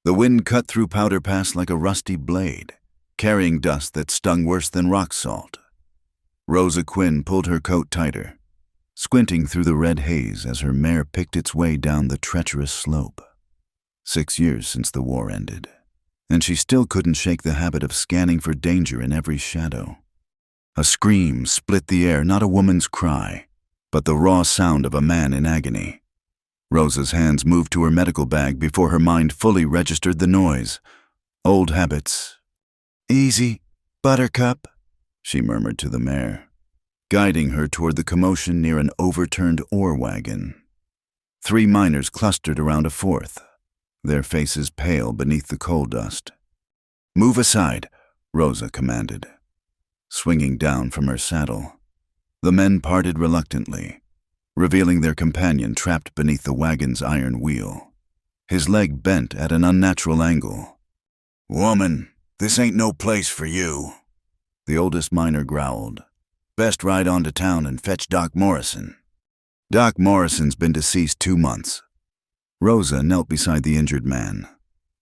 The wind cut through Powder Pass like a rusty blade, carrying dust that stung worse than rock salt. Rosa Quinn pulled her coat tighter, squinting through the red haze as her mare picked its way down the treacherous slope. 6 years since the war ended, and she still couldn't shake the habit of scanning for danger in every shadow. A scream split the air, not a woman's cry, but the raw sound of a man in agony. Rosa's hands moved to her medical bag before her mind fully registered the noise. Old habits. "Easy, Buttercup," she murmured to the mare, guiding her toward the commotion near an overturned ore wagon. 3 miners clustered around a 4th, their faces pale beneath the coal dust. "Move aside," Rosa commanded. Swinging down from her saddle, the men parted reluctantly, revealing their companion trapped beneath the wagon's iron wheel, his leg bent at an unnatural angle. "Woman, this ain't no place for you," the oldest miner growled. "Best ride on to town and fetch Doc Morrison." "Doc Morrison's been deceased 2 months. Rosa knelt beside the injured man,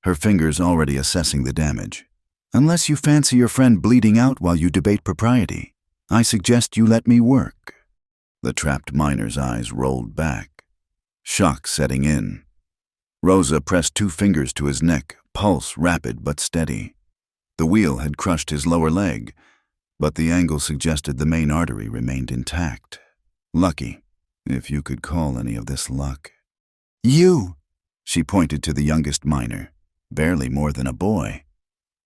her fingers already assessing the damage. "Unless you fancy your friend bleeding out while you debate propriety, I suggest you let me work." The trapped miner's eyes rolled back, shock setting in. Rosa pressed 2 fingers to his neck, pulse rapid but steady. The wheel had crushed his lower leg, but the angle suggested the main artery remained intact. Lucky, if you could call any of this luck. "You!" She pointed to the youngest miner, barely more than a boy.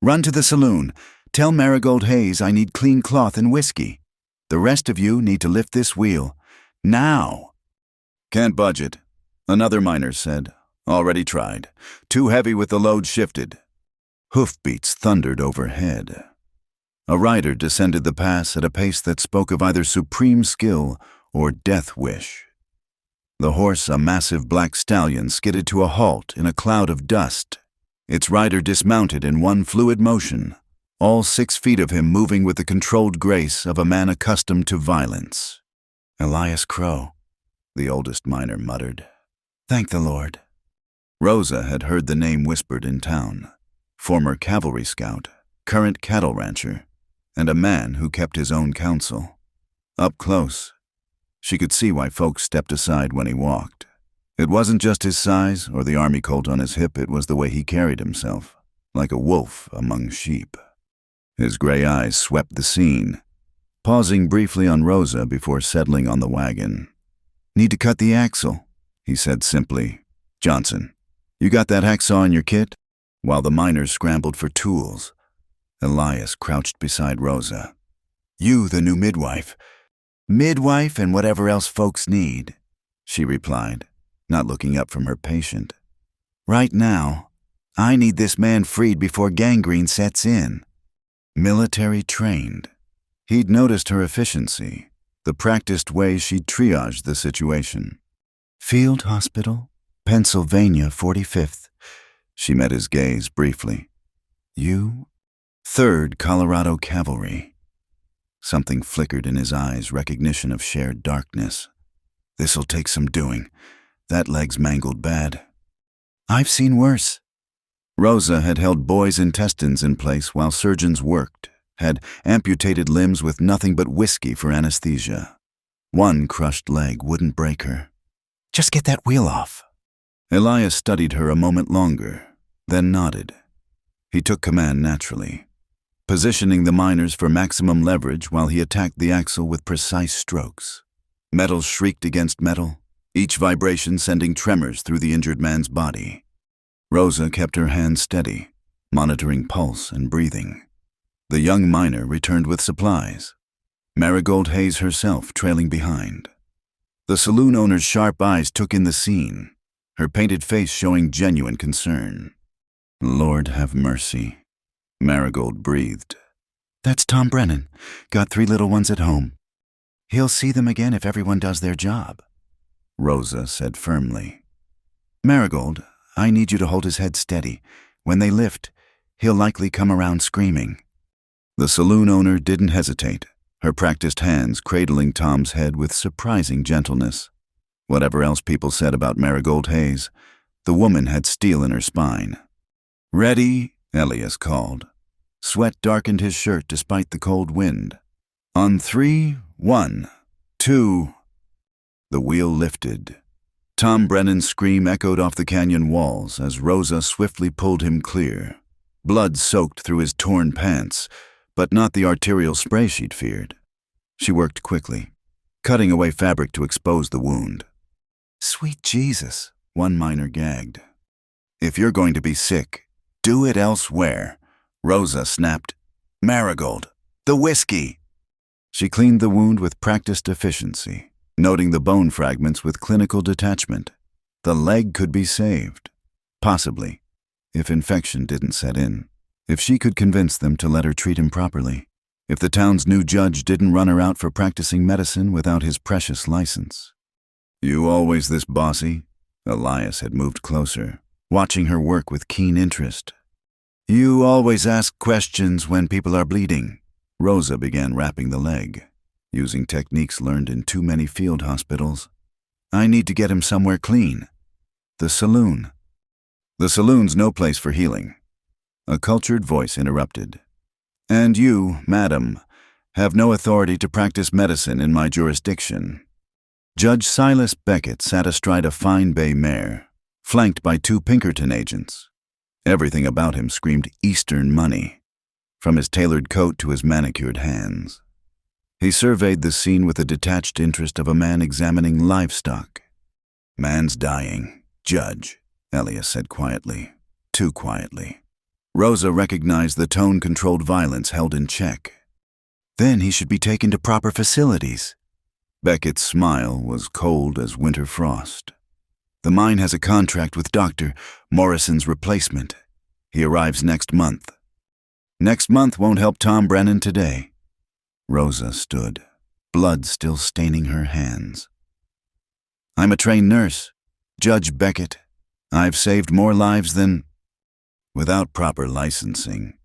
"Run to the saloon. Tell Marigold Hayes I need clean cloth and whiskey. The rest of you need to lift this wheel. Now!" "Can't budget," another miner said. "Already tried. Too heavy with the load shifted." Hoofbeats thundered overhead. A rider descended the pass at a pace that spoke of either supreme skill or death wish. The horse, a massive black stallion, skidded to a halt in a cloud of dust. Its rider dismounted in one fluid motion, all 6 feet of him moving with the controlled grace of a man accustomed to violence. "Elias Crow," the oldest miner muttered. "Thank the Lord." Rosa had heard the name whispered in town. Former cavalry scout, current cattle rancher, and a man who kept his own counsel. Up close, she could see why folks stepped aside when he walked. It wasn't just his size or the army colt on his hip, it was the way he carried himself, like a wolf among sheep. His gray eyes swept the scene, pausing briefly on Rosa before settling on the wagon. "Need to cut the axle," he said simply. "Johnson, you got that hacksaw in your kit?" While the miners scrambled for tools, Elias crouched beside Rosa. "You, the new midwife." "Midwife and whatever else folks need," she replied, not looking up from her patient. "Right now, I need this man freed before gangrene sets in." Military trained. He'd noticed her efficiency, the practiced way she'd triaged the situation. "Field Hospital, Pennsylvania, 45th. She met his gaze briefly. "You?" "3rd Colorado Cavalry." Something flickered in his eyes, recognition of shared darkness. "This'll take some doing. That leg's mangled bad." "I've seen worse." Rosa had held boys' intestines in place while surgeons worked, had amputated limbs with nothing but whiskey for anesthesia. One crushed leg wouldn't break her. "Just get that wheel off." Elias studied her a moment longer, then nodded. He took command naturally, positioning the miners for maximum leverage while he attacked the axle with precise strokes. Metal shrieked against metal, each vibration sending tremors through the injured man's body. Rosa kept her hands steady, monitoring pulse and breathing. The young miner returned with supplies, Marigold Hayes herself trailing behind. The saloon owner's sharp eyes took in the scene, her painted face showing genuine concern. "Lord have mercy," Marigold breathed. "That's Tom Brennan. Got 3 little ones at home. He'll see them again if everyone does their job," Rosa said firmly. "Marigold, I need you to hold his head steady. When they lift, he'll likely come around screaming." The saloon owner didn't hesitate, her practiced hands cradling Tom's head with surprising gentleness. Whatever else people said about Marigold Hayes, the woman had steel in her spine. "Ready?" Elias called. Sweat darkened his shirt despite the cold wind. "On 3, 1, 2. The wheel lifted. Tom Brennan's scream echoed off the canyon walls as Rosa swiftly pulled him clear. Blood soaked through his torn pants, but not the arterial spray she'd feared. She worked quickly, cutting away fabric to expose the wound. "Sweet Jesus," one miner gagged. "If you're going to be sick, do it elsewhere," Rosa snapped. "Marigold, the whiskey!" She cleaned the wound with practiced efficiency, noting the bone fragments with clinical detachment. The leg could be saved. Possibly, if infection didn't set in. If she could convince them to let her treat him properly. If the town's new judge didn't run her out for practicing medicine without his precious license. "You always this bossy?" Elias had moved closer, watching her work with keen interest. "You always ask questions when people are bleeding." Rosa began wrapping the leg, using techniques learned in too many field hospitals. "I need to get him somewhere clean." "The saloon." "The saloon's no place for healing." A cultured voice interrupted. "And you, madam, have no authority to practice medicine in my jurisdiction." Judge Silas Beckett sat astride a fine bay mare, flanked by 2 Pinkerton agents. Everything about him screamed Eastern money, from his tailored coat to his manicured hands. He surveyed the scene with the detached interest of a man examining livestock. "Man's dying, Judge," Elias said quietly, too quietly. Rosa recognized the tone-controlled violence held in check. "Then he should be taken to proper facilities." Beckett's smile was cold as winter frost. "The mine has a contract with Dr. Morrison's replacement. He arrives next month." "Next month won't help Tom Brennan today." Rosa stood, blood still staining her hands. "I'm a trained nurse, Judge Beckett. I've saved more lives than—" "Without proper licensing,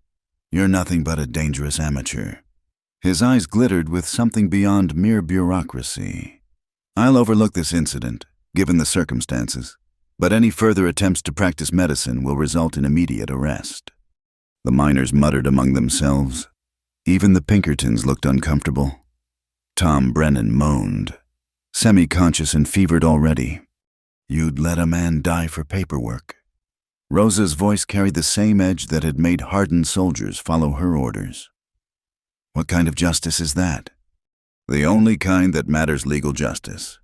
you're nothing but a dangerous amateur." His eyes glittered with something beyond mere bureaucracy. "I'll overlook this incident, given the circumstances, but any further attempts to practice medicine will result in immediate arrest." The miners muttered among themselves. Even the Pinkertons looked uncomfortable. Tom Brennan moaned, semi-conscious and fevered already. "You'd let a man die for paperwork." Rosa's voice carried the same edge that had made hardened soldiers follow her orders. "What kind of justice is that?" "The only kind that matters legal justice."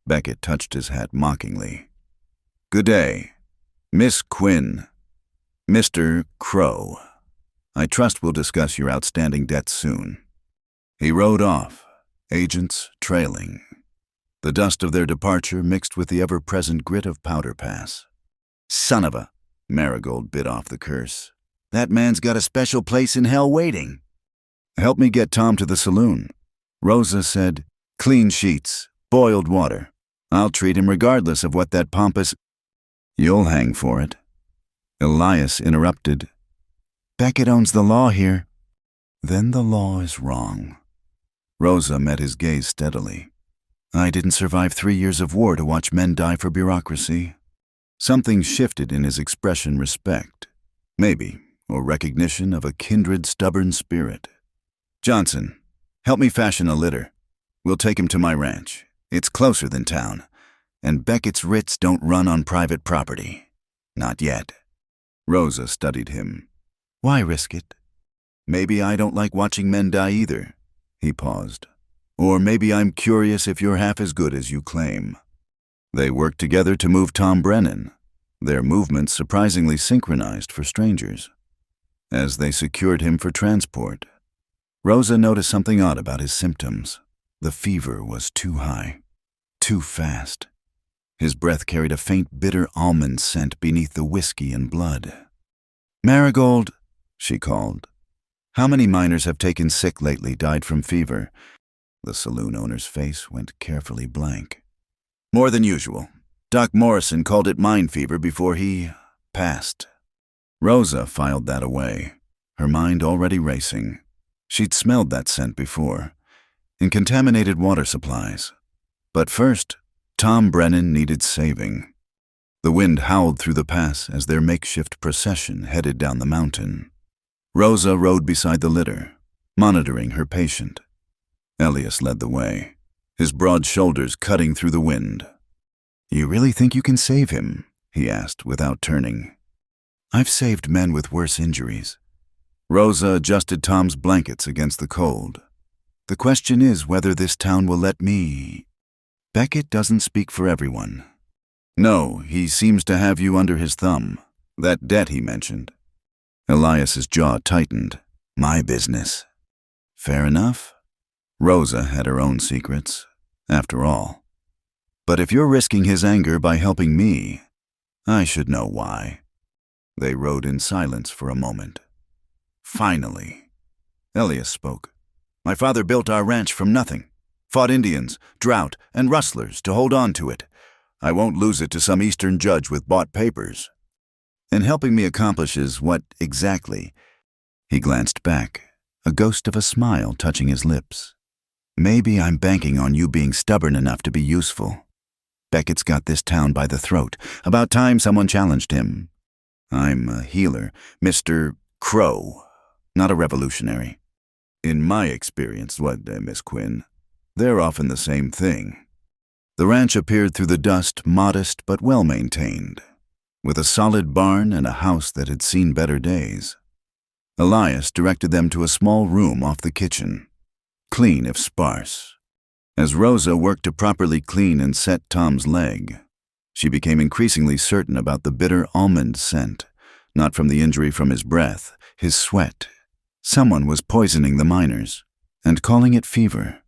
Beckett touched his hat mockingly. "Good day, Miss Quinn. Mr. Crow. I trust we'll discuss your outstanding debts soon." He rode off, agents trailing. The dust of their departure mixed with the ever-present grit of Powder Pass. "Son of a—" Marigold bit off the curse. "That man's got a special place in hell waiting." "Help me get Tom to the saloon." Rosa said, "Clean sheets, boiled water. I'll treat him regardless of what that pompous—" "You'll hang for it." Elias interrupted. "Beckett owns the law here." "Then the law is wrong." Rosa met his gaze steadily. "I didn't survive 3 years of war to watch men die for bureaucracy." Something shifted in his expression. Respect, maybe, or recognition of a kindred stubborn spirit. "Johnson, help me fashion a litter. We'll take him to my ranch. It's closer than town, and Beckett's writs don't run on private property. Not yet." Rosa studied him. "Why risk it?" "Maybe I don't like watching men die either." He paused. "Or maybe I'm curious if you're half as good as you claim." They worked together to move Tom Brennan, their movements surprisingly synchronized for strangers. As they secured him for transport, Rosa noticed something odd about his symptoms. The fever was too high, too fast. His breath carried a faint, bitter almond scent beneath the whiskey and blood. "Marigold," she called. "How many miners have taken sick lately, died from fever?" The saloon owner's face went carefully blank. "More than usual. Doc Morrison called it mine fever before he passed." Rosa filed that away, her mind already racing. She'd smelled that scent before, in contaminated water supplies. But first, Tom Brennan needed saving. The wind howled through the pass as their makeshift procession headed down the mountain. Rosa rode beside the litter, monitoring her patient. Elias led the way, his broad shoulders cutting through the wind. "You really think you can save him?" he asked without turning. "I've saved men with worse injuries." Rosa adjusted Tom's blankets against the cold. "The question is whether this town will let me." "Beckett doesn't speak for everyone." "No, he seems to have you under his thumb. That debt he mentioned." Elias's jaw tightened. "My business." "Fair enough." Rosa had her own secrets, after all. "But if you're risking his anger by helping me, I should know why." They rode in silence for a moment. Finally, Elias spoke. "My father built our ranch from nothing. Fought Indians, drought, and rustlers to hold on to it. I won't lose it to some eastern judge with bought papers." "And helping me accomplishes what exactly?" He glanced back, a ghost of a smile touching his lips. "Maybe I'm banking on you being stubborn enough to be useful. Beckett's got this town by the throat. About time someone challenged him. I'm a healer, Mr. Crow, not a revolutionary." "In my experience, Miss Quinn? They're often the same thing." The ranch appeared through the dust, modest but well-maintained, with a solid barn and a house that had seen better days. Elias directed them to a small room off the kitchen, clean if sparse. As Rosa worked to properly clean and set Tom's leg, she became increasingly certain about the bitter almond scent, not from the injury from his breath, his sweat. Someone was poisoning the miners, and calling it fever.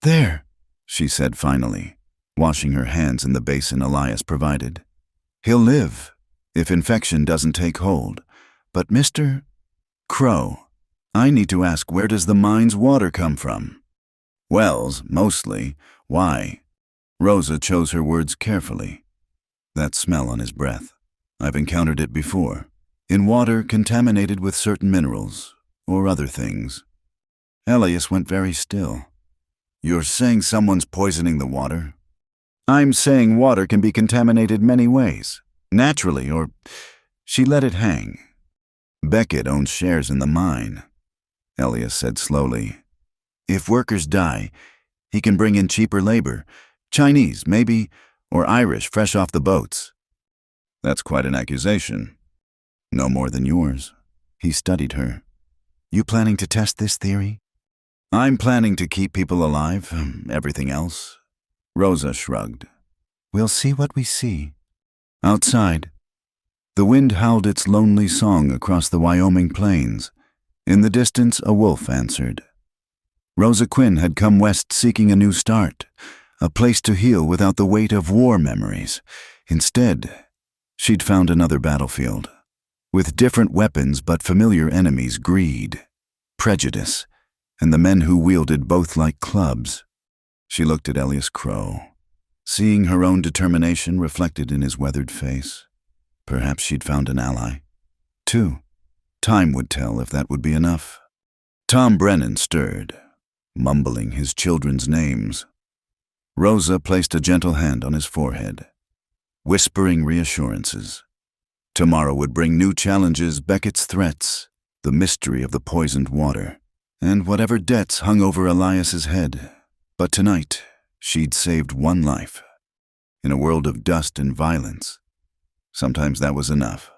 "There," she said finally, washing her hands in the basin Elias provided. "He'll live, if infection doesn't take hold. But Mr. Crow, I need to ask, where does the mine's water come from?" "Wells, mostly. Why?" Rosa chose her words carefully. "That smell on his breath. I've encountered it before. In water contaminated with certain minerals, or other things." Elias went very still. "You're saying someone's poisoning the water?" "I'm saying water can be contaminated many ways. Naturally, or..." She let it hang. "Beckett owns shares in the mine," Elias said slowly. "If workers die, he can bring in cheaper labor. Chinese, maybe, or Irish fresh off the boats." "That's quite an accusation." "No more than yours." He studied her. "You planning to test this theory?" "I'm planning to keep people alive. Everything else." Rosa shrugged. "We'll see what we see." Outside, the wind howled its lonely song across the Wyoming plains. In the distance, a wolf answered. Rosa Quinn had come west seeking a new start, a place to heal without the weight of war memories. Instead, she'd found another battlefield, with different weapons but familiar enemies: greed, prejudice, and the men who wielded both like clubs. She looked at Elias Crow, seeing her own determination reflected in his weathered face. Perhaps she'd found an ally. Two. Time would tell if that would be enough. Tom Brennan stirred, mumbling his children's names. Rosa placed a gentle hand on his forehead, whispering reassurances. Tomorrow would bring new challenges, Beckett's threats, the mystery of the poisoned water, and whatever debts hung over Elias's head. But tonight, she'd saved one life. In a world of dust and violence, sometimes that was enough.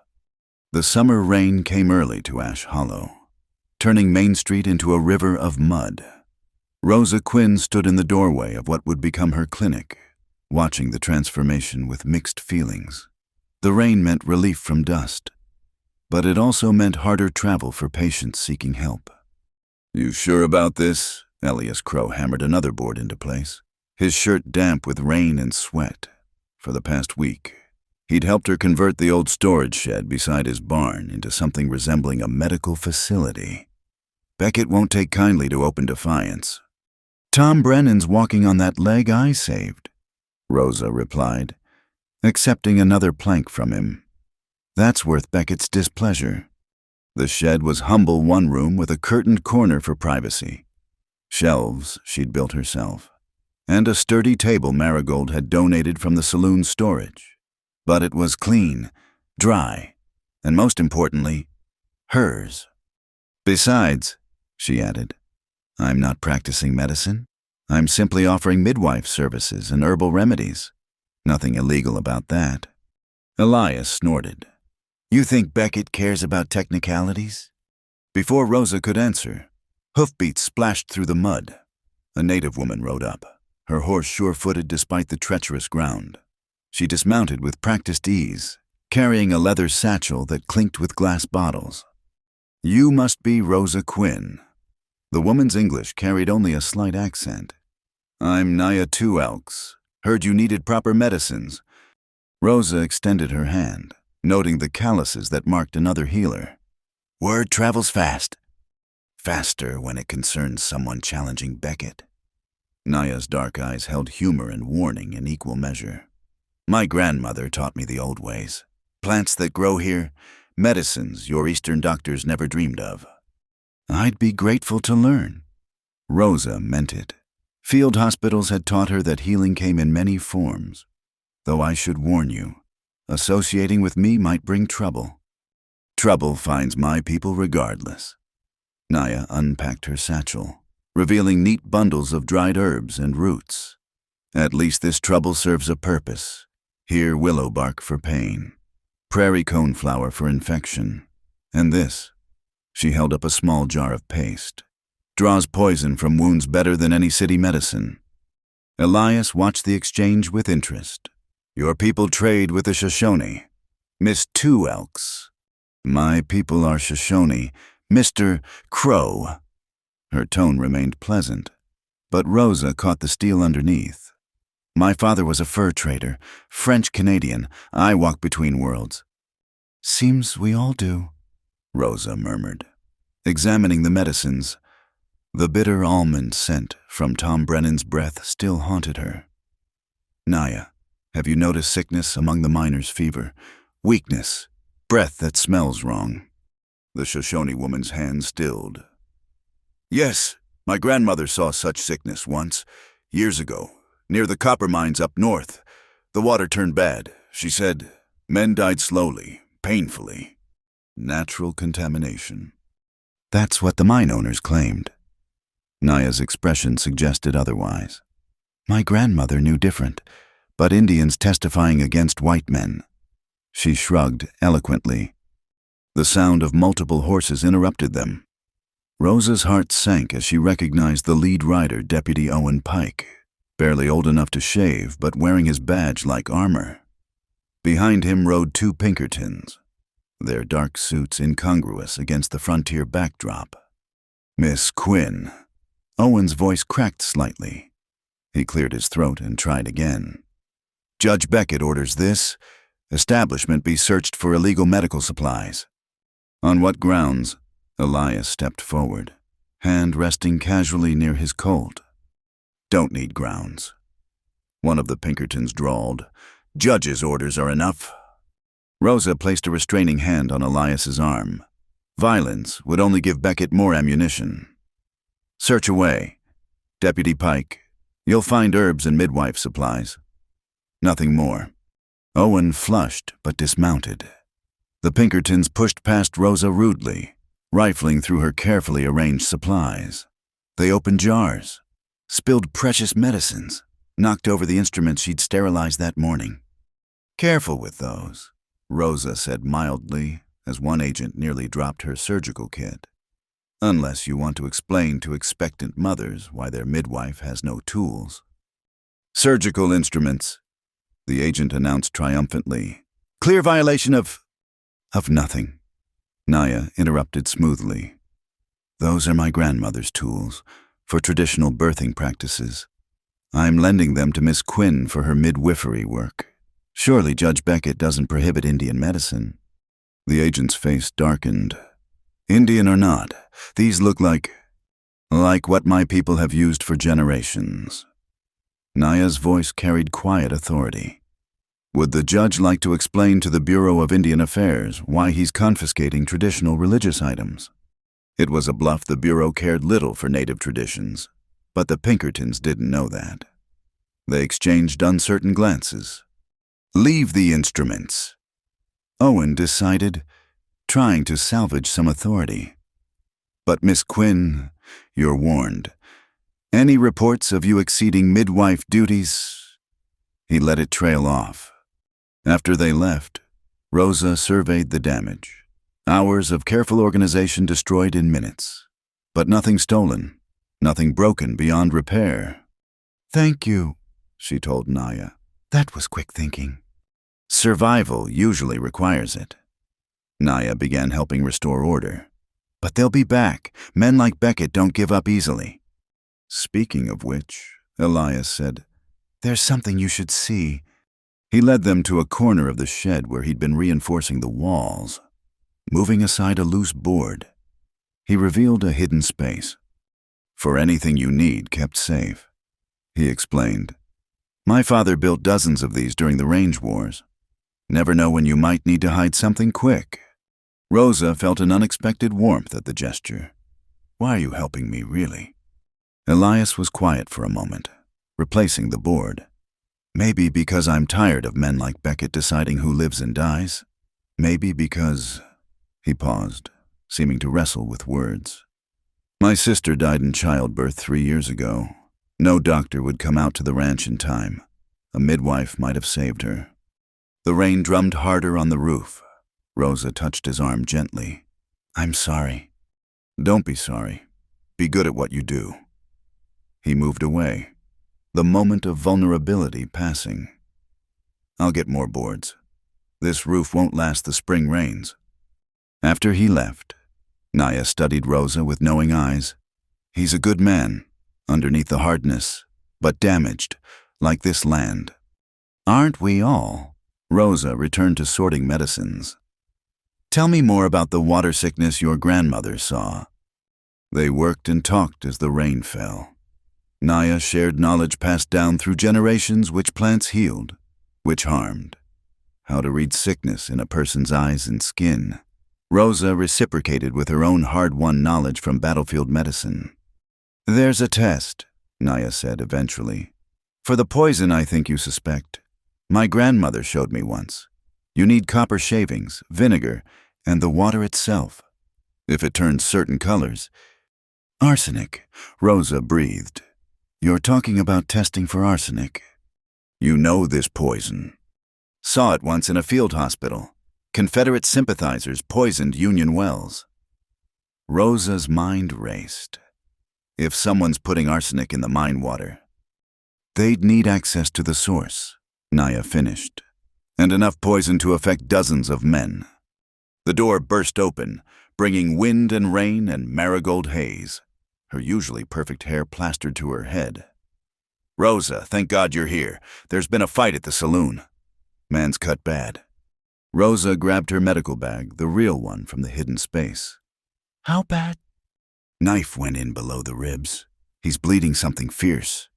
The summer rain came early to Ash Hollow, turning Main Street into a river of mud. Rosa Quinn stood in the doorway of what would become her clinic, watching the transformation with mixed feelings. The rain meant relief from dust, but it also meant harder travel for patients seeking help. "You sure about this?" Elias Crow hammered another board into place, his shirt damp with rain and sweat. For the past week, he'd helped her convert the old storage shed beside his barn into something resembling a medical facility. "Beckett won't take kindly to open defiance." "Tom Brennan's walking on that leg I saved," Rosa replied, accepting another plank from him. "That's worth Beckett's displeasure." The shed was humble one room with a curtained corner for privacy, shelves she'd built herself, and a sturdy table Marigold had donated from the saloon storage. But it was clean, dry, and most importantly, hers. Besides, she added, I'm not practicing medicine. I'm simply offering midwife services and herbal remedies. Nothing illegal about that. Elias snorted. You think Beckett cares about technicalities? Before Rosa could answer, hoofbeats splashed through the mud. A native woman rode up, her horse sure-footed despite the treacherous ground. She dismounted with practiced ease, carrying a leather satchel that clinked with glass bottles. You must be Rosa Quinn. The woman's English carried only a slight accent. I'm Naya Two Elks. Heard you needed proper medicines. Rosa extended her hand, noting the calluses that marked another healer. Word travels fast. Faster when it concerns someone challenging Beckett. Naya's dark eyes held humor and warning in equal measure. My grandmother taught me the old ways. Plants that grow here, medicines your Eastern doctors never dreamed of. I'd be grateful to learn. Rosa meant it. Field hospitals had taught her that healing came in many forms. Though I should warn you, associating with me might bring trouble. Trouble finds my people regardless. Naya unpacked her satchel, revealing neat bundles of dried herbs and roots. At least this trouble serves a purpose. Here willow bark for pain, prairie coneflower for infection, and this. She held up a small jar of paste. Draws poison from wounds better than any city medicine. Elias watched the exchange with interest. Your people trade with the Shoshone. Miss Two Elks. My people are Shoshone. Mr. Crow. Her tone remained pleasant, but Rosa caught the steel underneath. My father was a fur trader, French-Canadian. I walk between worlds. Seems we all do, Rosa murmured, examining the medicines. The bitter almond scent from Tom Brennan's breath still haunted her. Naya, have you noticed sickness among the miners' fever? Weakness, breath that smells wrong. The Shoshone woman's hand stilled. Yes, my grandmother saw such sickness once, years ago, near the copper mines up north. The water turned bad. She said, men died slowly, painfully. Natural contamination. That's what the mine owners claimed. Naya's expression suggested otherwise. My grandmother knew different, but Indians testifying against white men. She shrugged eloquently. The sound of multiple horses interrupted them. Rosa's heart sank as she recognized the lead rider, Deputy Owen Pike, barely old enough to shave but wearing his badge like armor. Behind him rode two Pinkertons, their dark suits incongruous against the frontier backdrop. Miss Quinn. Owen's voice cracked slightly. He cleared his throat and tried again. Judge Beckett orders this. Establishment be searched for illegal medical supplies. On what grounds? Elias stepped forward, hand resting casually near his Colt. Don't need grounds. One of the Pinkertons drawled. Judge's orders are enough. Rosa placed a restraining hand on Elias's arm. Violence would only give Beckett more ammunition. Search away. Deputy Pike, you'll find herbs and midwife supplies. Nothing more. Owen flushed but dismounted. The Pinkertons pushed past Rosa rudely, rifling through her carefully arranged supplies. They opened jars, spilled precious medicines, knocked over the instruments she'd sterilized that morning. Careful with those, Rosa said mildly as one agent nearly dropped her surgical kit. Unless you want to explain to expectant mothers why their midwife has no tools. Surgical instruments, the agent announced triumphantly. Clear violation of nothing. Naya interrupted smoothly. Those are my grandmother's tools for traditional birthing practices. I'm lending them to Miss Quinn for her midwifery work. Surely Judge Beckett doesn't prohibit Indian medicine. The agent's face darkened. Indian or not, these look like what my people have used for generations. Naya's voice carried quiet authority. Would the judge like to explain to the Bureau of Indian Affairs why he's confiscating traditional religious items? It was a bluff the Bureau cared little for native traditions, but the Pinkertons didn't know that. They exchanged uncertain glances. Leave the instruments. Owen decided, trying to salvage some authority. But Miss Quinn, you're warned. Any reports of you exceeding midwife duties? He let it trail off. After they left, Rosa surveyed the damage. Hours of careful organization destroyed in minutes. But nothing stolen, nothing broken beyond repair. Thank you, she told Naya. That was quick thinking. Survival usually requires it. Naya began helping restore order. But they'll be back. Men like Beckett don't give up easily. Speaking of which, Elias said, there's something you should see. He led them to a corner of the shed where he'd been reinforcing the walls. Moving aside a loose board, he revealed a hidden space. For anything you need kept safe, he explained. My father built dozens of these during the range wars. Never know when you might need to hide something quick. Rosa felt an unexpected warmth at the gesture. Why are you helping me, really? Elias was quiet for a moment, replacing the board. Maybe because I'm tired of men like Beckett deciding who lives and dies. Maybe because... He paused, seeming to wrestle with words. My sister died in childbirth 3 years ago. No doctor would come out to the ranch in time. A midwife might have saved her. The rain drummed harder on the roof. Rosa touched his arm gently. I'm sorry. Don't be sorry. Be good at what you do. He moved away, the moment of vulnerability passing. I'll get more boards. This roof won't last the spring rains. After he left, Naya studied Rosa with knowing eyes. He's a good man, underneath the hardness, but damaged, like this land. Aren't we all? Rosa returned to sorting medicines. Tell me more about the water sickness your grandmother saw. They worked and talked as the rain fell. Naya shared knowledge passed down through generations which plants healed, which harmed. How to read sickness in a person's eyes and skin. Rosa reciprocated with her own hard-won knowledge from battlefield medicine. There's a test, Naya said eventually. For the poison I think you suspect. My grandmother showed me once. You need copper shavings, vinegar, and the water itself. If it turns certain colors... Arsenic, Rosa breathed. You're talking about testing for arsenic. You know this poison. Saw it once in a field hospital. Confederate sympathizers poisoned Union wells. Rosa's mind raced. If someone's putting arsenic in the mine water, they'd need access to the source, Naya finished, and enough poison to affect dozens of men. The door burst open, bringing wind and rain and marigold haze, her usually perfect hair plastered to her head. Rosa, thank God you're here. There's been a fight at the saloon. Man's cut bad. Rosa grabbed her medical bag, the real one from the hidden space. How bad? Knife went in below the ribs. He's bleeding something fierce.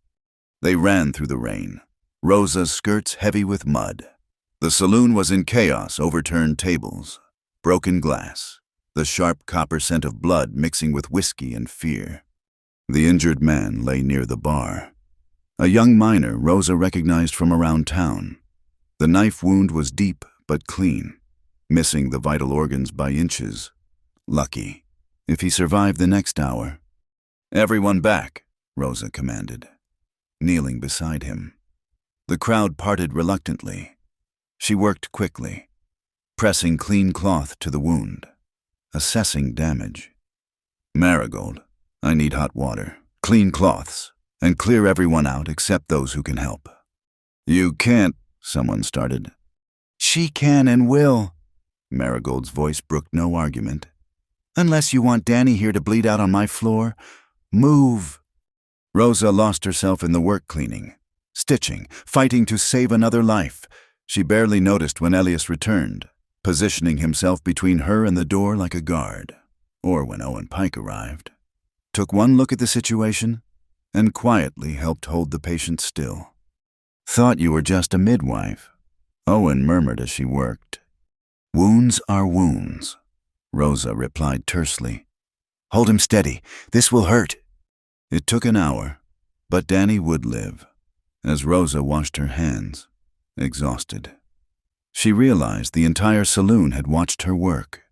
They ran through the rain, Rosa's skirts heavy with mud. The saloon was in chaos, overturned tables, broken glass, the sharp copper scent of blood mixing with whiskey and fear. The injured man lay near the bar. A young miner Rosa recognized from around town. The knife wound was deep but clean, missing the vital organs by inches. Lucky, if he survived the next hour. Everyone back, Rosa commanded, kneeling beside him. The crowd parted reluctantly. She worked quickly, pressing clean cloth to the wound, assessing damage. Marigold, I need hot water, clean cloths, and clear everyone out except those who can help. You can't, someone started. She can and will. Marigold's voice brooked no argument. Unless you want Danny here to bleed out on my floor, move. Rosa lost herself in the work cleaning, stitching, fighting to save another life. She barely noticed when Elias returned, positioning himself between her and the door like a guard, or when Owen Pike arrived. Took one look at the situation and quietly helped hold the patient still. Thought you were just a midwife, Owen murmured as she worked. Wounds are wounds, Rosa replied tersely. Hold him steady. This will hurt. It took an hour, but Danny would live, as Rosa washed her hands, exhausted. She realized the entire saloon had watched her work.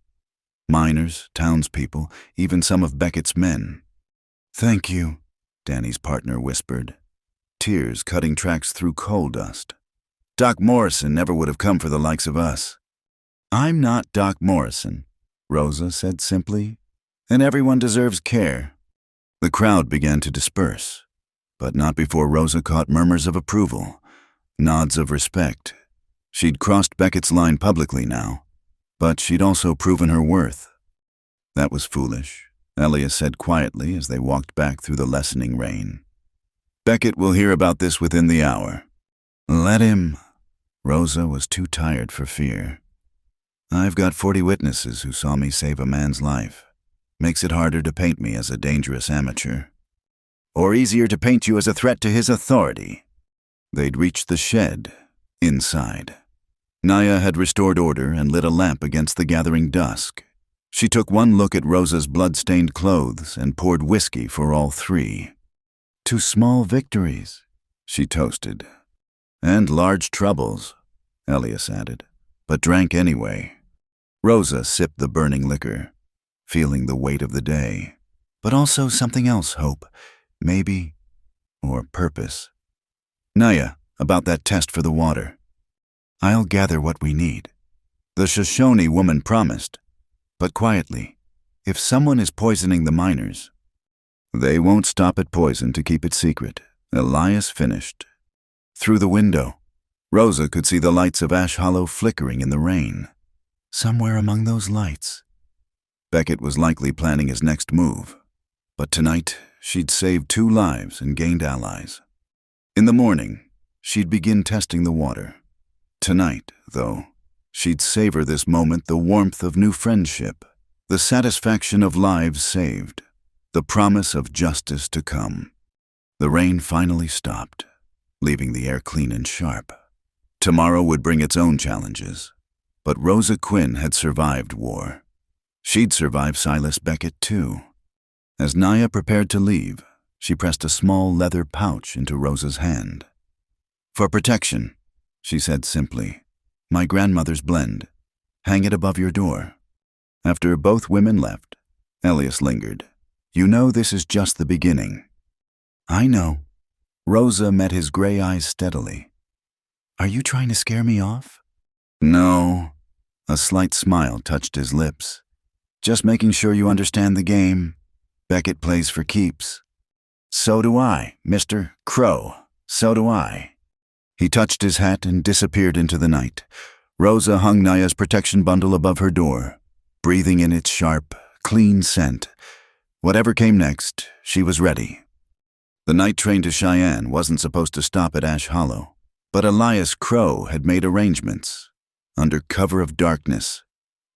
Miners, townspeople, even some of Beckett's men. "Thank you," Danny's partner whispered, tears cutting tracks through coal dust. "Doc Morrison never would have come for the likes of us." "I'm not Doc Morrison," Rosa said simply, "and everyone deserves care." The crowd began to disperse, but not before Rosa caught murmurs of approval, nods of respect. She'd crossed Beckett's line publicly now, but she'd also proven her worth. "That was foolish," Elias said quietly as they walked back through the lessening rain. "Beckett will hear about this within the hour." "Let him." Rosa was too tired for fear. "I've got 40 witnesses who saw me save a man's life. Makes it harder to paint me as a dangerous amateur. Or easier to paint you as a threat to his authority." They'd reached the shed, inside. Naya had restored order and lit a lamp against the gathering dusk. She took one look at Rosa's blood-stained clothes and poured whiskey for all three. "To small victories," she toasted. "And large troubles," Elias added, but drank anyway. Rosa sipped the burning liquor, feeling the weight of the day, but also something else, hope, maybe, or purpose. "Naya, about that test for the water. I'll gather what we need. The Shoshone woman promised, but quietly, if someone is poisoning the miners." "They won't stop at poison to keep it secret," Elias finished. Through the window, Rosa could see the lights of Ash Hollow flickering in the rain. Somewhere among those lights, Beckett was likely planning his next move, but tonight she'd saved 2 lives and gained allies. In the morning, she'd begin testing the water. Tonight, though, she'd savor this moment, the warmth of new friendship, the satisfaction of lives saved, the promise of justice to come. The rain finally stopped, leaving the air clean and sharp. Tomorrow would bring its own challenges, but Rosa Quinn had survived war. She'd survive Silas Beckett, too. As Naya prepared to leave, she pressed a small leather pouch into Rosa's hand. "For protection," she said simply. "My grandmother's blend. Hang it above your door." After both women left, Elias lingered. "You know this is just the beginning." "I know." Rosa met his gray eyes steadily. "Are you trying to scare me off?" "No." A slight smile touched his lips. "Just making sure you understand the game. Beckett plays for keeps." "So do I, Mr. Crow. So do I." He touched his hat and disappeared into the night. Rosa hung Naya's protection bundle above her door, breathing in its sharp, clean scent. Whatever came next, she was ready. The night train to Cheyenne wasn't supposed to stop at Ash Hollow, but Elias Crow had made arrangements. Under cover of darkness,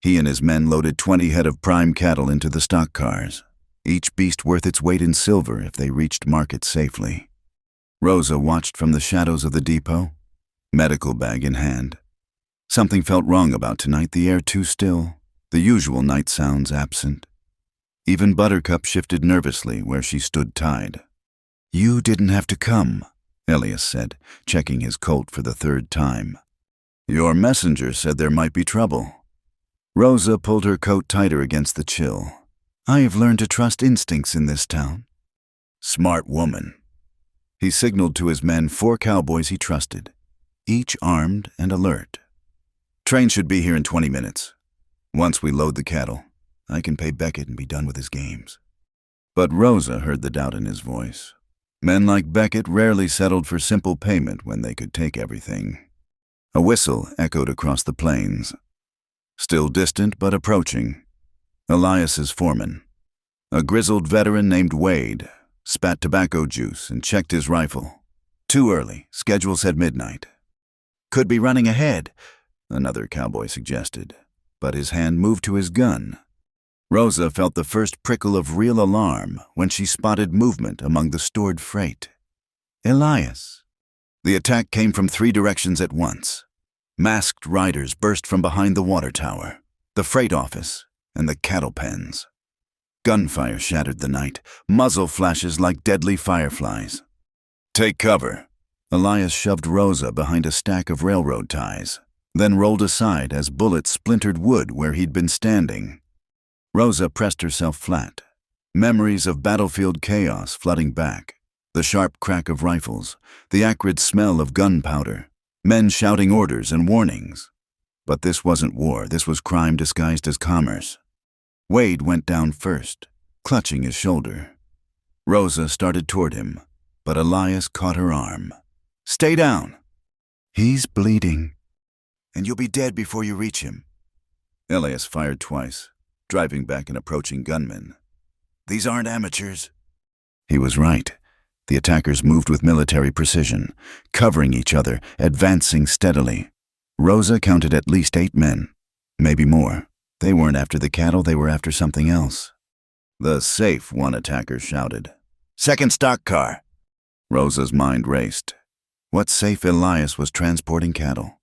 he and his men loaded 20 head of prime cattle into the stock cars, each beast worth its weight in silver if they reached market safely. Rosa watched from the shadows of the depot, medical bag in hand. Something felt wrong about tonight, the air too still, the usual night sounds absent. Even Buttercup shifted nervously where she stood tied. "You didn't have to come," Elias said, checking his colt for the 3rd time. "Your messenger said there might be trouble." Rosa pulled her coat tighter against the chill. "I have learned to trust instincts in this town." "Smart woman." He signaled to his men 4 cowboys he trusted, each armed and alert. "Train should be here in 20 minutes. Once we load the cattle, I can pay Beckett and be done with his games." But Rosa heard the doubt in his voice. Men like Beckett rarely settled for simple payment when they could take everything. A whistle echoed across the plains. Still distant but approaching. Elias's foreman, a grizzled veteran named Wade, spat tobacco juice and checked his rifle. Too early, schedule said midnight. "Could be running ahead," another cowboy suggested, but his hand moved to his gun. Rosa felt the first prickle of real alarm when she spotted movement among the stored freight. "Elias." The attack came from 3 directions at once. Masked riders burst from behind the water tower, the freight office, and the cattle pens. Gunfire shattered the night, muzzle flashes like deadly fireflies. "Take cover." Elias shoved Rosa behind a stack of railroad ties. then rolled aside as bullets splintered wood where he'd been standing. Rosa pressed herself flat, memories of battlefield chaos flooding back, the sharp crack of rifles, the acrid smell of gunpowder, men shouting orders and warnings. But this wasn't war, this was crime disguised as commerce. Wade went down first, clutching his shoulder. Rosa started toward him, but Elias caught her arm. "Stay down." "He's bleeding, and you'll be dead before you reach him." Elias fired twice, driving back an approaching gunman. "These aren't amateurs." He was right. The attackers moved with military precision, covering each other, advancing steadily. Rosa counted at least 8 men, maybe more. They weren't after the cattle, they were after something else. "The safe," one attacker shouted. "Second stock car." Rosa's mind raced. What safe Elias was transporting cattle?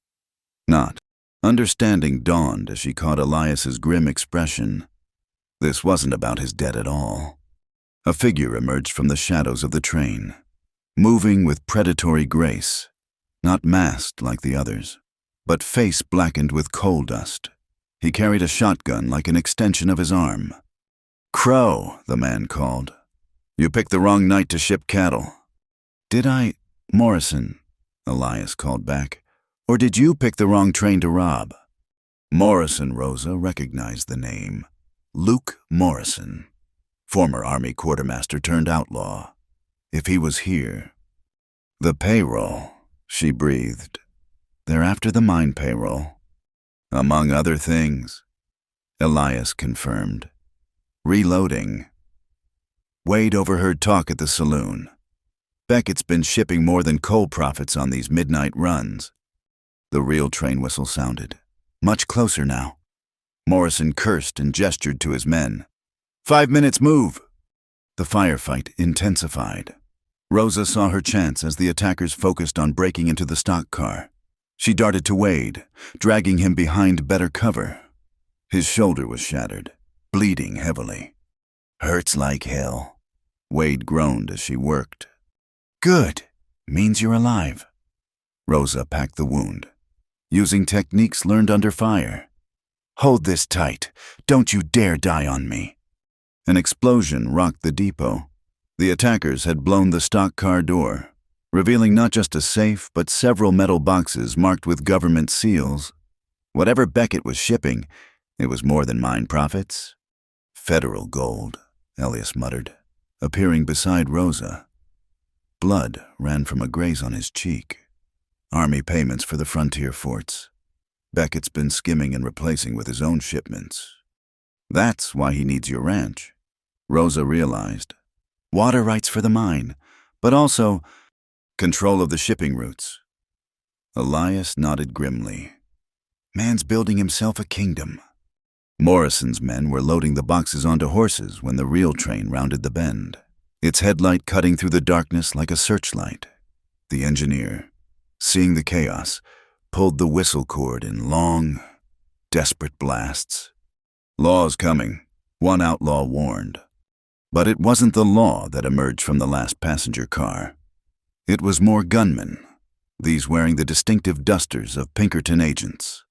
Not. Understanding dawned as she caught Elias's grim expression. This wasn't about his debt at all. A figure emerged from the shadows of the train, moving with predatory grace, not masked like the others, but face blackened with coal dust. He carried a shotgun like an extension of his arm. "Crow," the man called. "You picked the wrong night to ship cattle." "Did I, Morrison," Elias called back, "or did you pick the wrong train to rob?" Morrison. Rosa recognized the name. Luke Morrison, former Army quartermaster turned outlaw. If he was here. "The payroll," she breathed. "They're after the mine payroll." "Among other things," Elias confirmed. "Reloading." Wade overheard talk at the saloon. "Beckett's been shipping more than coal profits on these midnight runs." The real train whistle sounded, much closer now. Morrison cursed and gestured to his men. "5 minutes, move!" The firefight intensified. Rosa saw her chance as the attackers focused on breaking into the stock car. She darted to Wade, dragging him behind better cover. His shoulder was shattered, bleeding heavily. "Hurts like hell," Wade groaned as she worked. "Good. Means you're alive." Rosa packed the wound, using techniques learned under fire. "Hold this tight. Don't you dare die on me." An explosion rocked the depot. The attackers had blown the stock car door, revealing not just a safe, but several metal boxes marked with government seals. Whatever Beckett was shipping, it was more than mine profits. "Federal gold," Elias muttered, appearing beside Rosa. Blood ran from a graze on his cheek. Army payments for the frontier forts. Beckett's been skimming and replacing with his own shipments. That's why he needs your ranch, Rosa realized. Water rights for the mine, but also control of the shipping routes. Elias nodded grimly. Man's building himself a kingdom. Morrison's men were loading the boxes onto horses when the real train rounded the bend, its headlight cutting through the darkness like a searchlight. The engineer, seeing the chaos, pulled the whistle cord in long, desperate blasts. "Law's coming," one outlaw warned. But it wasn't the law that emerged from the last passenger car. It was more gunmen, these wearing the distinctive dusters of Pinkerton agents.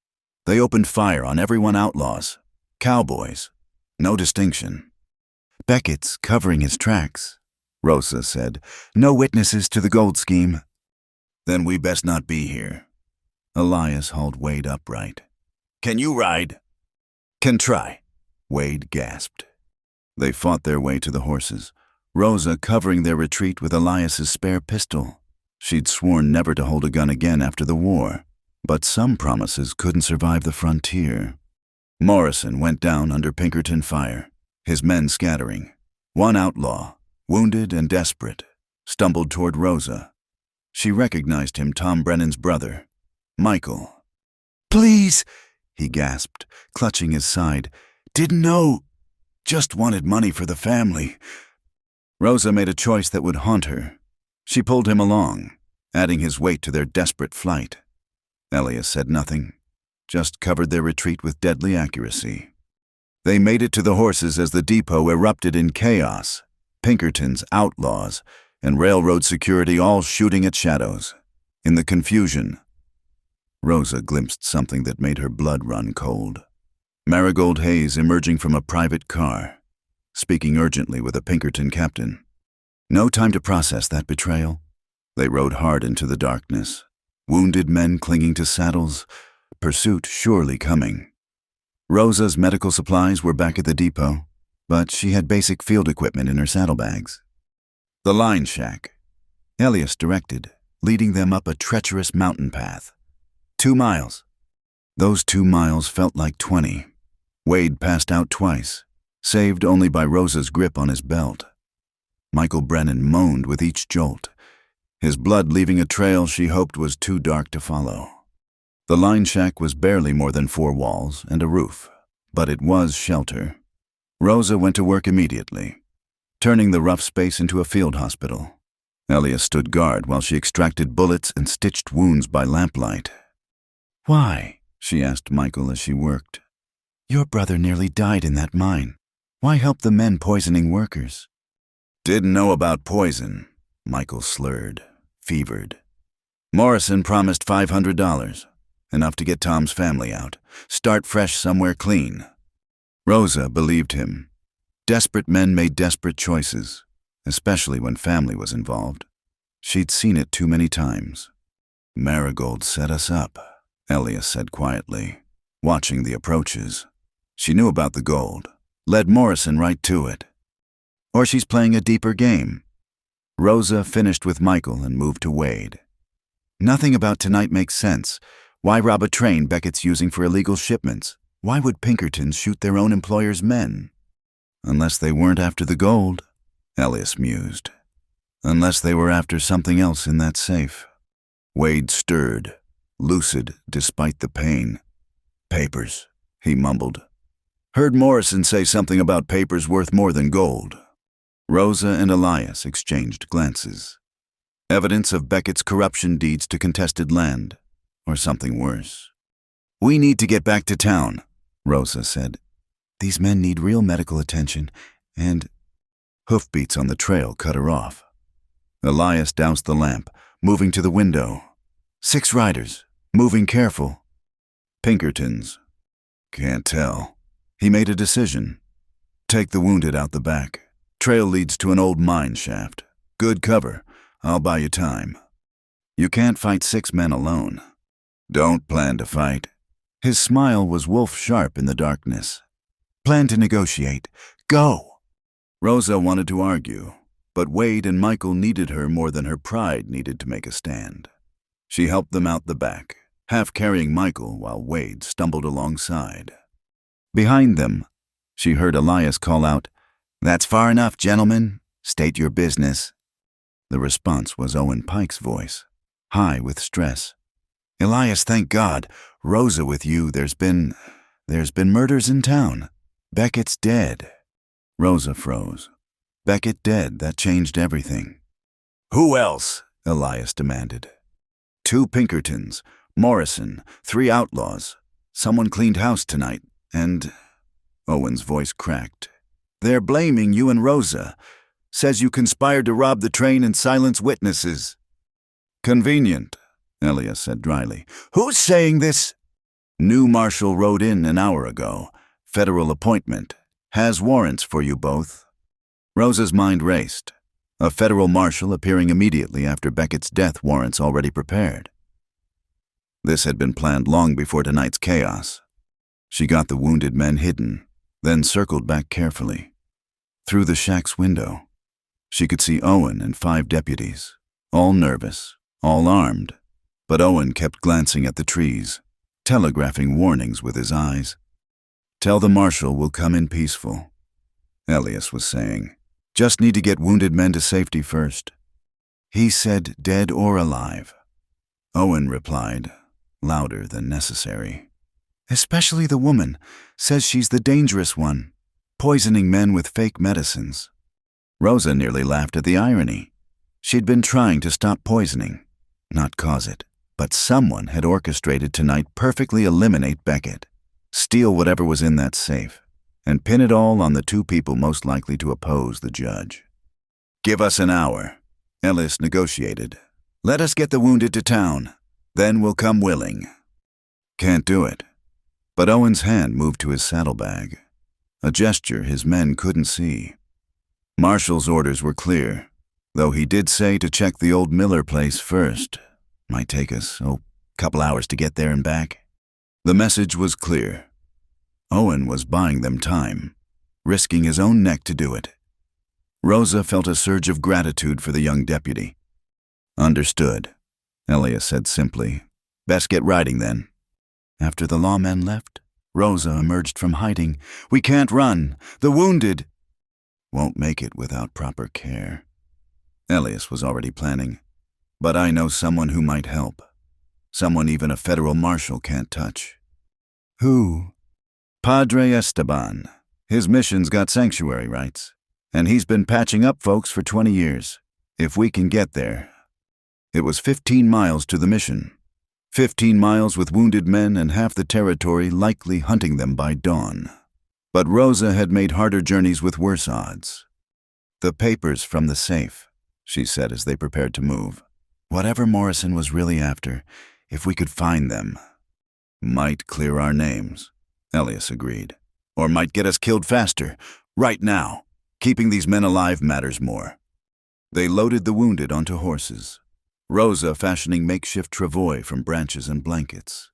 They opened fire on everyone outlaws, cowboys, no distinction. "Beckett's covering his tracks," Rosa said. "No witnesses to the gold scheme." "Then we best not be here." Elias hauled Wade upright. "Can you ride?" "Can try," Wade gasped. They fought their way to the horses, Rosa covering their retreat with Elias's spare pistol. She'd sworn never to hold a gun again after the war, but some promises couldn't survive the frontier. Morrison went down under Pinkerton fire, his men scattering. One outlaw, wounded and desperate, stumbled toward Rosa. She recognized him, Tom Brennan's brother, Michael. "Please," he gasped, clutching his side. "Didn't know. Just wanted money for the family." Rosa made a choice that would haunt her. She pulled him along, adding his weight to their desperate flight. Elias said nothing, just covered their retreat with deadly accuracy. They made it to the horses as the depot erupted in chaos, Pinkerton's outlaws and railroad security all shooting at shadows. In the confusion, Rosa glimpsed something that made her blood run cold. Marigold Hayes emerging from a private car, speaking urgently with a Pinkerton captain. No time to process that betrayal. They rode hard into the darkness, wounded men clinging to saddles, pursuit surely coming. Rosa's medical supplies were back at the depot, but she had basic field equipment in her saddlebags. The line shack. Elias directed, leading them up a treacherous mountain path. 2 miles. Those 2 miles felt like 20. Wade passed out twice, saved only by Rosa's grip on his belt. Michael Brennan moaned with each jolt, his blood leaving a trail she hoped was too dark to follow. The line shack was barely more than 4 walls and a roof, but it was shelter. Rosa went to work immediately, turning the rough space into a field hospital. Elias stood guard while she extracted bullets and stitched wounds by lamplight. "Why?" she asked Michael as she worked. "Your brother nearly died in that mine. Why help the men poisoning workers?" "Didn't know about poison," Michael slurred, fevered. "Morrison promised $500, enough to get Tom's family out, start fresh somewhere clean." Rosa believed him. Desperate men made desperate choices, especially when family was involved. She'd seen it too many times. "Marigold set us up," Elias said quietly, watching the approaches. She knew about the gold, led Morrison right to it. Or she's playing a deeper game. Rosa finished with Michael and moved to Wade. "Nothing about tonight makes sense. Why rob a train Beckett's using for illegal shipments? Why would Pinkertons shoot their own employer's men?" "Unless they weren't after the gold," Elias mused. "Unless they were after something else in that safe." Wade stirred, lucid despite the pain. "Papers," he mumbled. "Heard Morrison say something about papers worth more than gold." Rosa and Elias exchanged glances. Evidence of Beckett's corruption deeds to contested land, or something worse. "We need to get back to town," Rosa said. "These men need real medical attention, and—" Hoofbeats on the trail cut her off. Elias doused the lamp, moving to the window. 6 riders, moving careful. Pinkertons. Can't tell. He made a decision. Take the wounded out the back. Trail leads to an old mine shaft. Good cover. I'll buy you time. You can't fight 6 men alone. Don't plan to fight. His smile was wolf-sharp in the darkness. Plan to negotiate. Go! Rosa wanted to argue, but Wade and Michael needed her more than her pride needed to make a stand. She helped them out the back, half carrying Michael while Wade stumbled alongside. Behind them, she heard Elias call out, "That's far enough, gentlemen. State your business." The response was Owen Pike's voice, high with stress. "Elias, thank God. Rosa with you, there's been murders in town. Beckett's dead." Rosa froze. Beckett dead, that changed everything. "Who else?" Elias demanded. 2 Pinkertons, Morrison, 3 outlaws. Someone cleaned house tonight, and—" Owen's voice cracked. "They're blaming you and Rosa. Says you conspired to rob the train and silence witnesses." "Convenient," Elias said dryly. "Who's saying this?" "New marshal rode in an hour ago. Federal appointment. Has warrants for you both." Rosa's mind raced. A federal marshal appearing immediately after Beckett's death, warrants already prepared. This had been planned long before tonight's chaos. She got the wounded men hidden, then circled back carefully. Through the shack's window, she could see Owen and 5 deputies, all nervous, all armed, but Owen kept glancing at the trees, telegraphing warnings with his eyes. "Tell the marshal we'll come in peaceful," Elias was saying. "Just need to get wounded men to safety first." He said dead or alive. Owen replied, louder than necessary. "Especially the woman. Says she's the dangerous one, poisoning men with fake medicines." Rosa nearly laughed at the irony. She'd been trying to stop poisoning, not cause it, but someone had orchestrated tonight perfectly eliminate Beckett, steal whatever was in that safe, and pin it all on the 2 people most likely to oppose the judge. "Give us an hour," Elias negotiated. "Let us get the wounded to town. Then we'll come willing. Can't do it. But Owen's hand moved to his saddlebag, a gesture his men couldn't see. Marshall's orders were clear, though he did say to check the old Miller place first. Might take us, couple hours to get there and back. The message was clear. Owen was buying them time, risking his own neck to do it. Rosa felt a surge of gratitude for the young deputy. Understood, Elias said simply. Best get riding then. After the lawmen left, Rosa emerged from hiding. We can't run. The wounded won't make it without proper care. Elias was already planning. But I know someone who might help. Someone even a federal marshal can't touch. Who? Padre Esteban. His mission's got sanctuary rights, and he's been patching up folks for 20 years. If we can get there. It was 15 miles to the mission. 15 miles with wounded men and half the territory likely hunting them by dawn. But Rosa had made harder journeys with worse odds. The papers from the safe, she said as they prepared to move. Whatever Morrison was really after, if we could find them. Might clear our names, Elias agreed. Or might get us killed faster. Right now, keeping these men alive matters more. They loaded the wounded onto horses, Rosa fashioning makeshift travois from branches and blankets.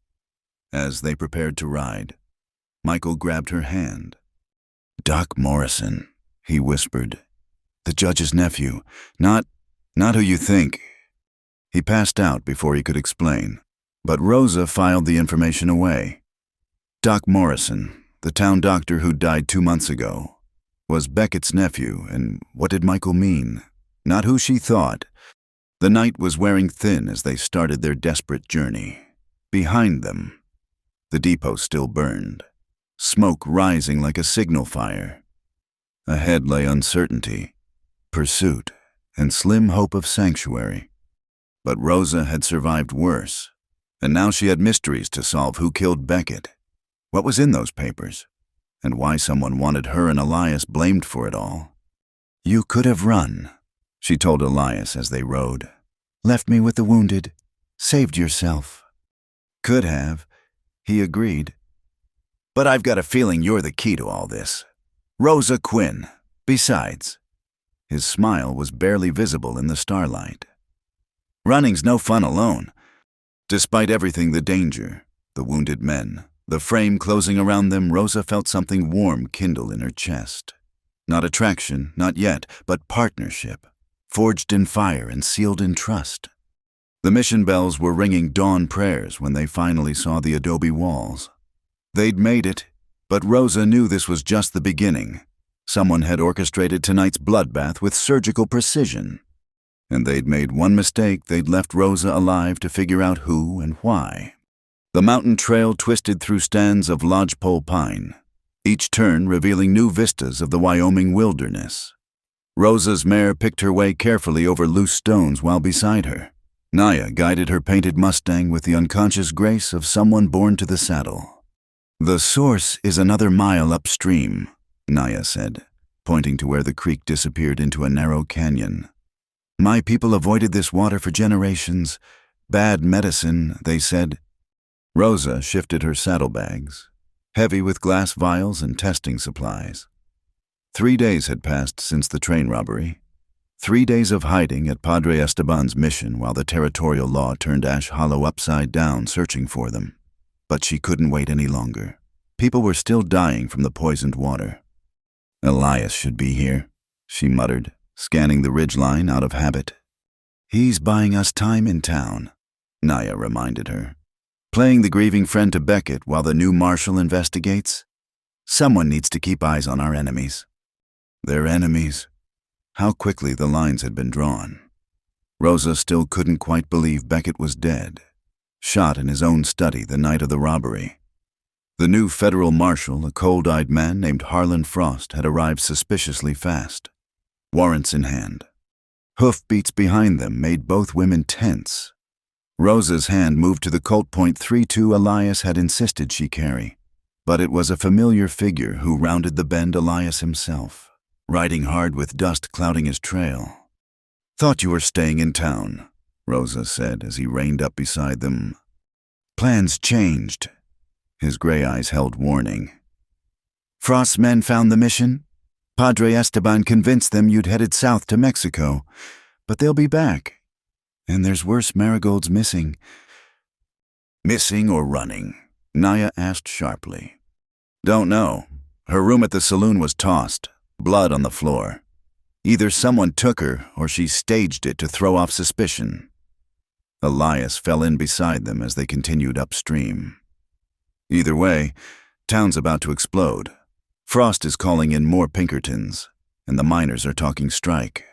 As they prepared to ride, Michael grabbed her hand. Doc Morrison, he whispered. The judge's nephew, not who you think. He passed out before he could explain, but Rosa filed the information away. Doc Morrison, the town doctor who died 2 months ago, was Beckett's nephew, and what did Michael mean? Not who she thought. The night was wearing thin as they started their desperate journey. Behind them, the depot still burned, smoke rising like a signal fire. Ahead lay uncertainty, pursuit, and slim hope of sanctuary. But Rosa had survived worse, and now she had mysteries to solve. Who killed Beckett? What was in those papers? And why someone wanted her and Elias blamed for it all? You could have run, she told Elias as they rode. Left me with the wounded. Saved yourself. Could have, he agreed. But I've got a feeling you're the key to all this. Rosa Quinn. Besides, his smile was barely visible in the starlight. Running's no fun alone. Despite everything, the danger, the wounded men, the frame closing around them, Rosa felt something warm kindle in her chest. Not attraction, not yet, but partnership, forged in fire and sealed in trust. The mission bells were ringing dawn prayers when they finally saw the adobe walls. They'd made it, but Rosa knew this was just the beginning. Someone had orchestrated tonight's bloodbath with surgical precision. And they'd made one mistake. They'd left Rosa alive to figure out who and why. The mountain trail twisted through stands of lodgepole pine, each turn revealing new vistas of the Wyoming wilderness. Rosa's mare picked her way carefully over loose stones while beside her. Naya guided her painted Mustang with the unconscious grace of someone born to the saddle. The source is another mile upstream, Naya said, pointing to where the creek disappeared into a narrow canyon. My people avoided this water for generations. Bad medicine, they said. Rosa shifted her saddlebags, heavy with glass vials and testing supplies. 3 days had passed since the train robbery. 3 days of hiding at Padre Esteban's mission while the territorial law turned Ash Hollow upside down searching for them. But she couldn't wait any longer. People were still dying from the poisoned water. Elias should be here, she muttered, scanning the ridgeline out of habit. He's buying us time in town, Naya reminded her. Playing the grieving friend to Beckett while the new marshal investigates? Someone needs to keep eyes on our enemies. Their enemies? How quickly the lines had been drawn. Rosa still couldn't quite believe Beckett was dead, shot in his own study the night of the robbery. The new federal marshal, a cold-eyed man named Harlan Frost, had arrived suspiciously fast, warrants in hand. Hoofbeats behind them made both women tense. Rosa's hand moved to the Colt .32 Elias had insisted she carry, but it was a familiar figure who rounded the bend, Elias himself, riding hard with dust clouding his trail. Thought you were staying in town, Rosa said as he reined up beside them. Plans changed, His gray eyes held warning. "Frost's men found the mission. Padre Esteban convinced them you'd headed south to Mexico, but they'll be back. And there's worse, Marigold's missing." "Missing or running?" Naya asked sharply. "Don't know. Her room at the saloon was tossed, blood on the floor. Either someone took her or she staged it to throw off suspicion." Elias fell in beside them as they continued upstream. "Either way, town's about to explode. Frost is calling in more Pinkertons, and the miners are talking strike."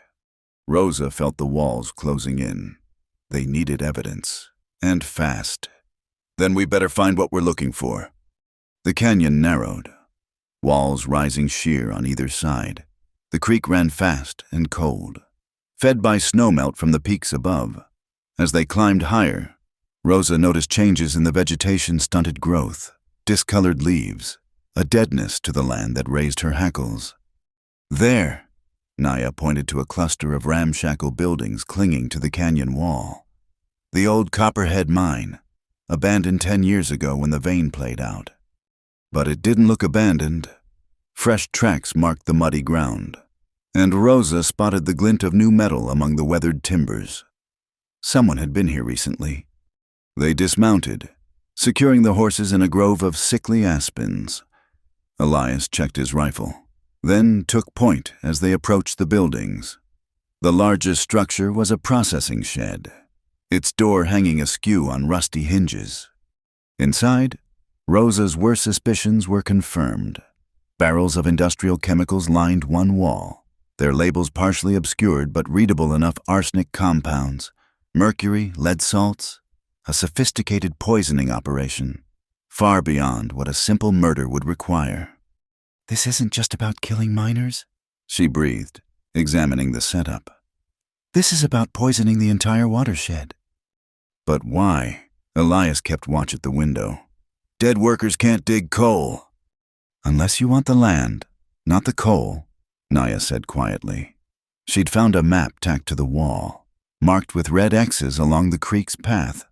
Rosa felt the walls closing in. They needed evidence, and fast. "Then we better find what we're looking for." The canyon narrowed, walls rising sheer on either side. The creek ran fast and cold, fed by snowmelt from the peaks above. As they climbed higher, Rosa noticed changes in the vegetation's stunted growth, discolored leaves, a deadness to the land that raised her hackles. "There," Naya pointed to a cluster of ramshackle buildings clinging to the canyon wall. "The old Copperhead mine, abandoned 10 years ago when the vein played out." But it didn't look abandoned. Fresh tracks marked the muddy ground, and Rosa spotted the glint of new metal among the weathered timbers. Someone had been here recently. They dismounted, securing the horses in a grove of sickly aspens. Elias checked his rifle, then took point as they approached the buildings. The largest structure was a processing shed, its door hanging askew on rusty hinges. Inside, Rosa's worst suspicions were confirmed. Barrels of industrial chemicals lined one wall, their labels partially obscured but readable enough: arsenic compounds, mercury, lead salts, a sophisticated poisoning operation, far beyond what a simple murder would require. "This isn't just about killing miners," she breathed, examining the setup. "This is about poisoning the entire watershed." "But why?" Elias kept watch at the window. "Dead workers can't dig coal." "Unless you want the land, not the coal," Naya said quietly. She'd found a map tacked to the wall, marked with red X's along the creek's path.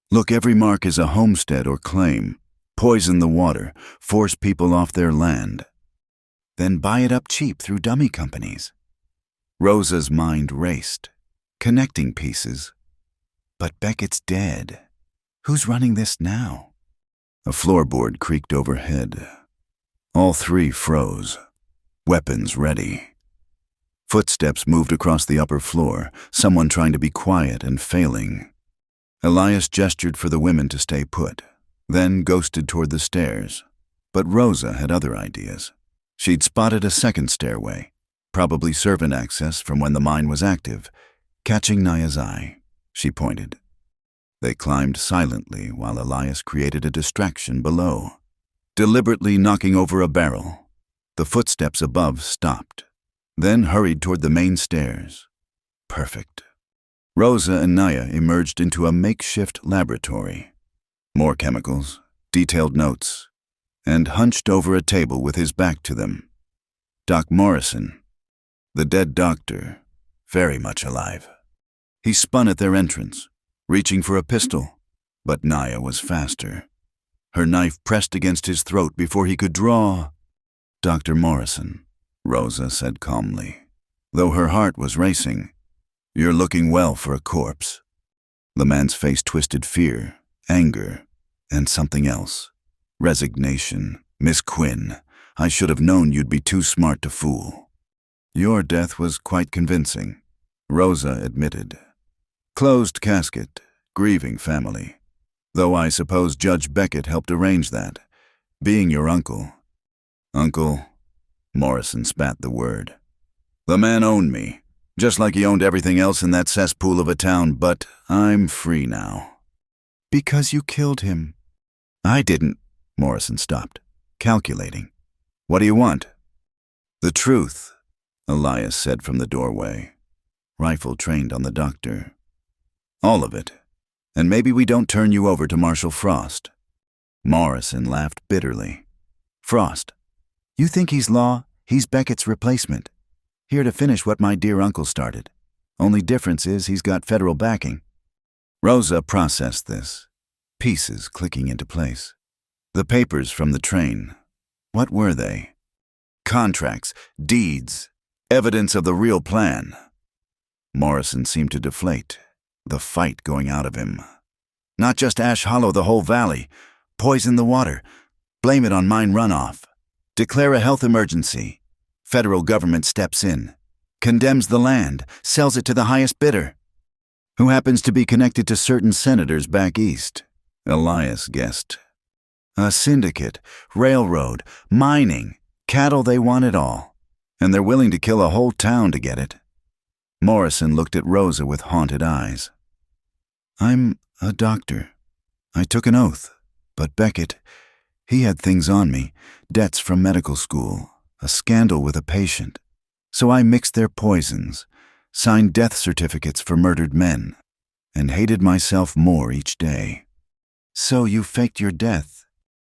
"Look, every mark is a homestead or claim. Poison the water, force people off their land. Then buy it up cheap through dummy companies." Rosa's mind raced, connecting pieces. But Beckett's dead. Who's running this now? A floorboard creaked overhead. All three froze, weapons ready. Footsteps moved across the upper floor, someone trying to be quiet and failing. Elias gestured for the women to stay put, then ghosted toward the stairs. But Rosa had other ideas. She'd spotted a second stairway, probably servant access from when the mine was active. Catching Naya's eye, she pointed. They climbed silently while Elias created a distraction below, deliberately knocking over a barrel. The footsteps above stopped, then hurried toward the main stairs. Perfect. Rosa and Naya emerged into a makeshift laboratory. More chemicals, detailed notes, and hunched over a table with his back to them, Doc Morrison, the dead doctor, very much alive. He spun at their entrance, reaching for a pistol, but Naya was faster. Her knife pressed against his throat before he could draw. "Dr. Morrison," Rosa said calmly, though her heart was racing, "you're looking well for a corpse." The man's face twisted fear, anger, and something else. Resignation. "Miss Quinn, I should have known you'd be too smart to fool." "Your death was quite convincing," Rosa admitted. "Closed casket, grieving family. Though I suppose Judge Beckett helped arrange that, being your uncle." "Uncle," Morrison spat the word. "The man owned me, just like he owned everything else in that cesspool of a town, but I'm free now." "Because you killed him." "I didn't." Morrison stopped, calculating. "What do you want?" "The truth," Elias said from the doorway, rifle trained on the doctor. "All of it. And maybe we don't turn you over to Marshal Frost." Morrison laughed bitterly. "Frost, you think he's law? He's Beckett's replacement. Here to finish what my dear uncle started. Only difference is he's got federal backing." Rosa processed this, pieces clicking into place. The papers from the train. What were they? Contracts, deeds, evidence of the real plan. Morrison seemed to deflate, the fight going out of him. Not just Ash Hollow, the whole valley. Poison the water. Blame it on mine runoff. Declare a health emergency. Federal government steps in. Condemns the land, sells it to the highest bidder. Who happens to be connected to certain senators back east. Elias guessed. A syndicate, railroad, mining, cattle, they want it all. And they're willing to kill a whole town to get it. Morrison looked at Rosa with haunted eyes. I'm a doctor. I took an oath, but Beckett, he had things on me, debts from medical school, a scandal with a patient. So I mixed their poisons, signed death certificates for murdered men, and hated myself more each day. So you faked your death.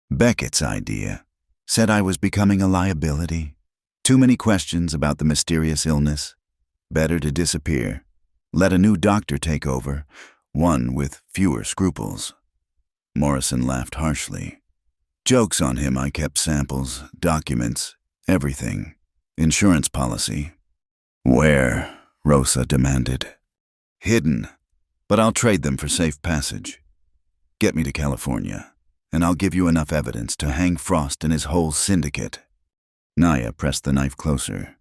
Beckett's idea. Said I was becoming a liability. Too many questions about the mysterious illness. Better to disappear. Let a new doctor take over, one with fewer scruples. Morrison laughed harshly. Jokes on him, I kept samples, documents, everything. Insurance policy. Where? Rosa demanded. Hidden, but I'll trade them for safe passage. Get me to California, and I'll give you enough evidence to hang Frost and his whole syndicate. Naya pressed the knife closer.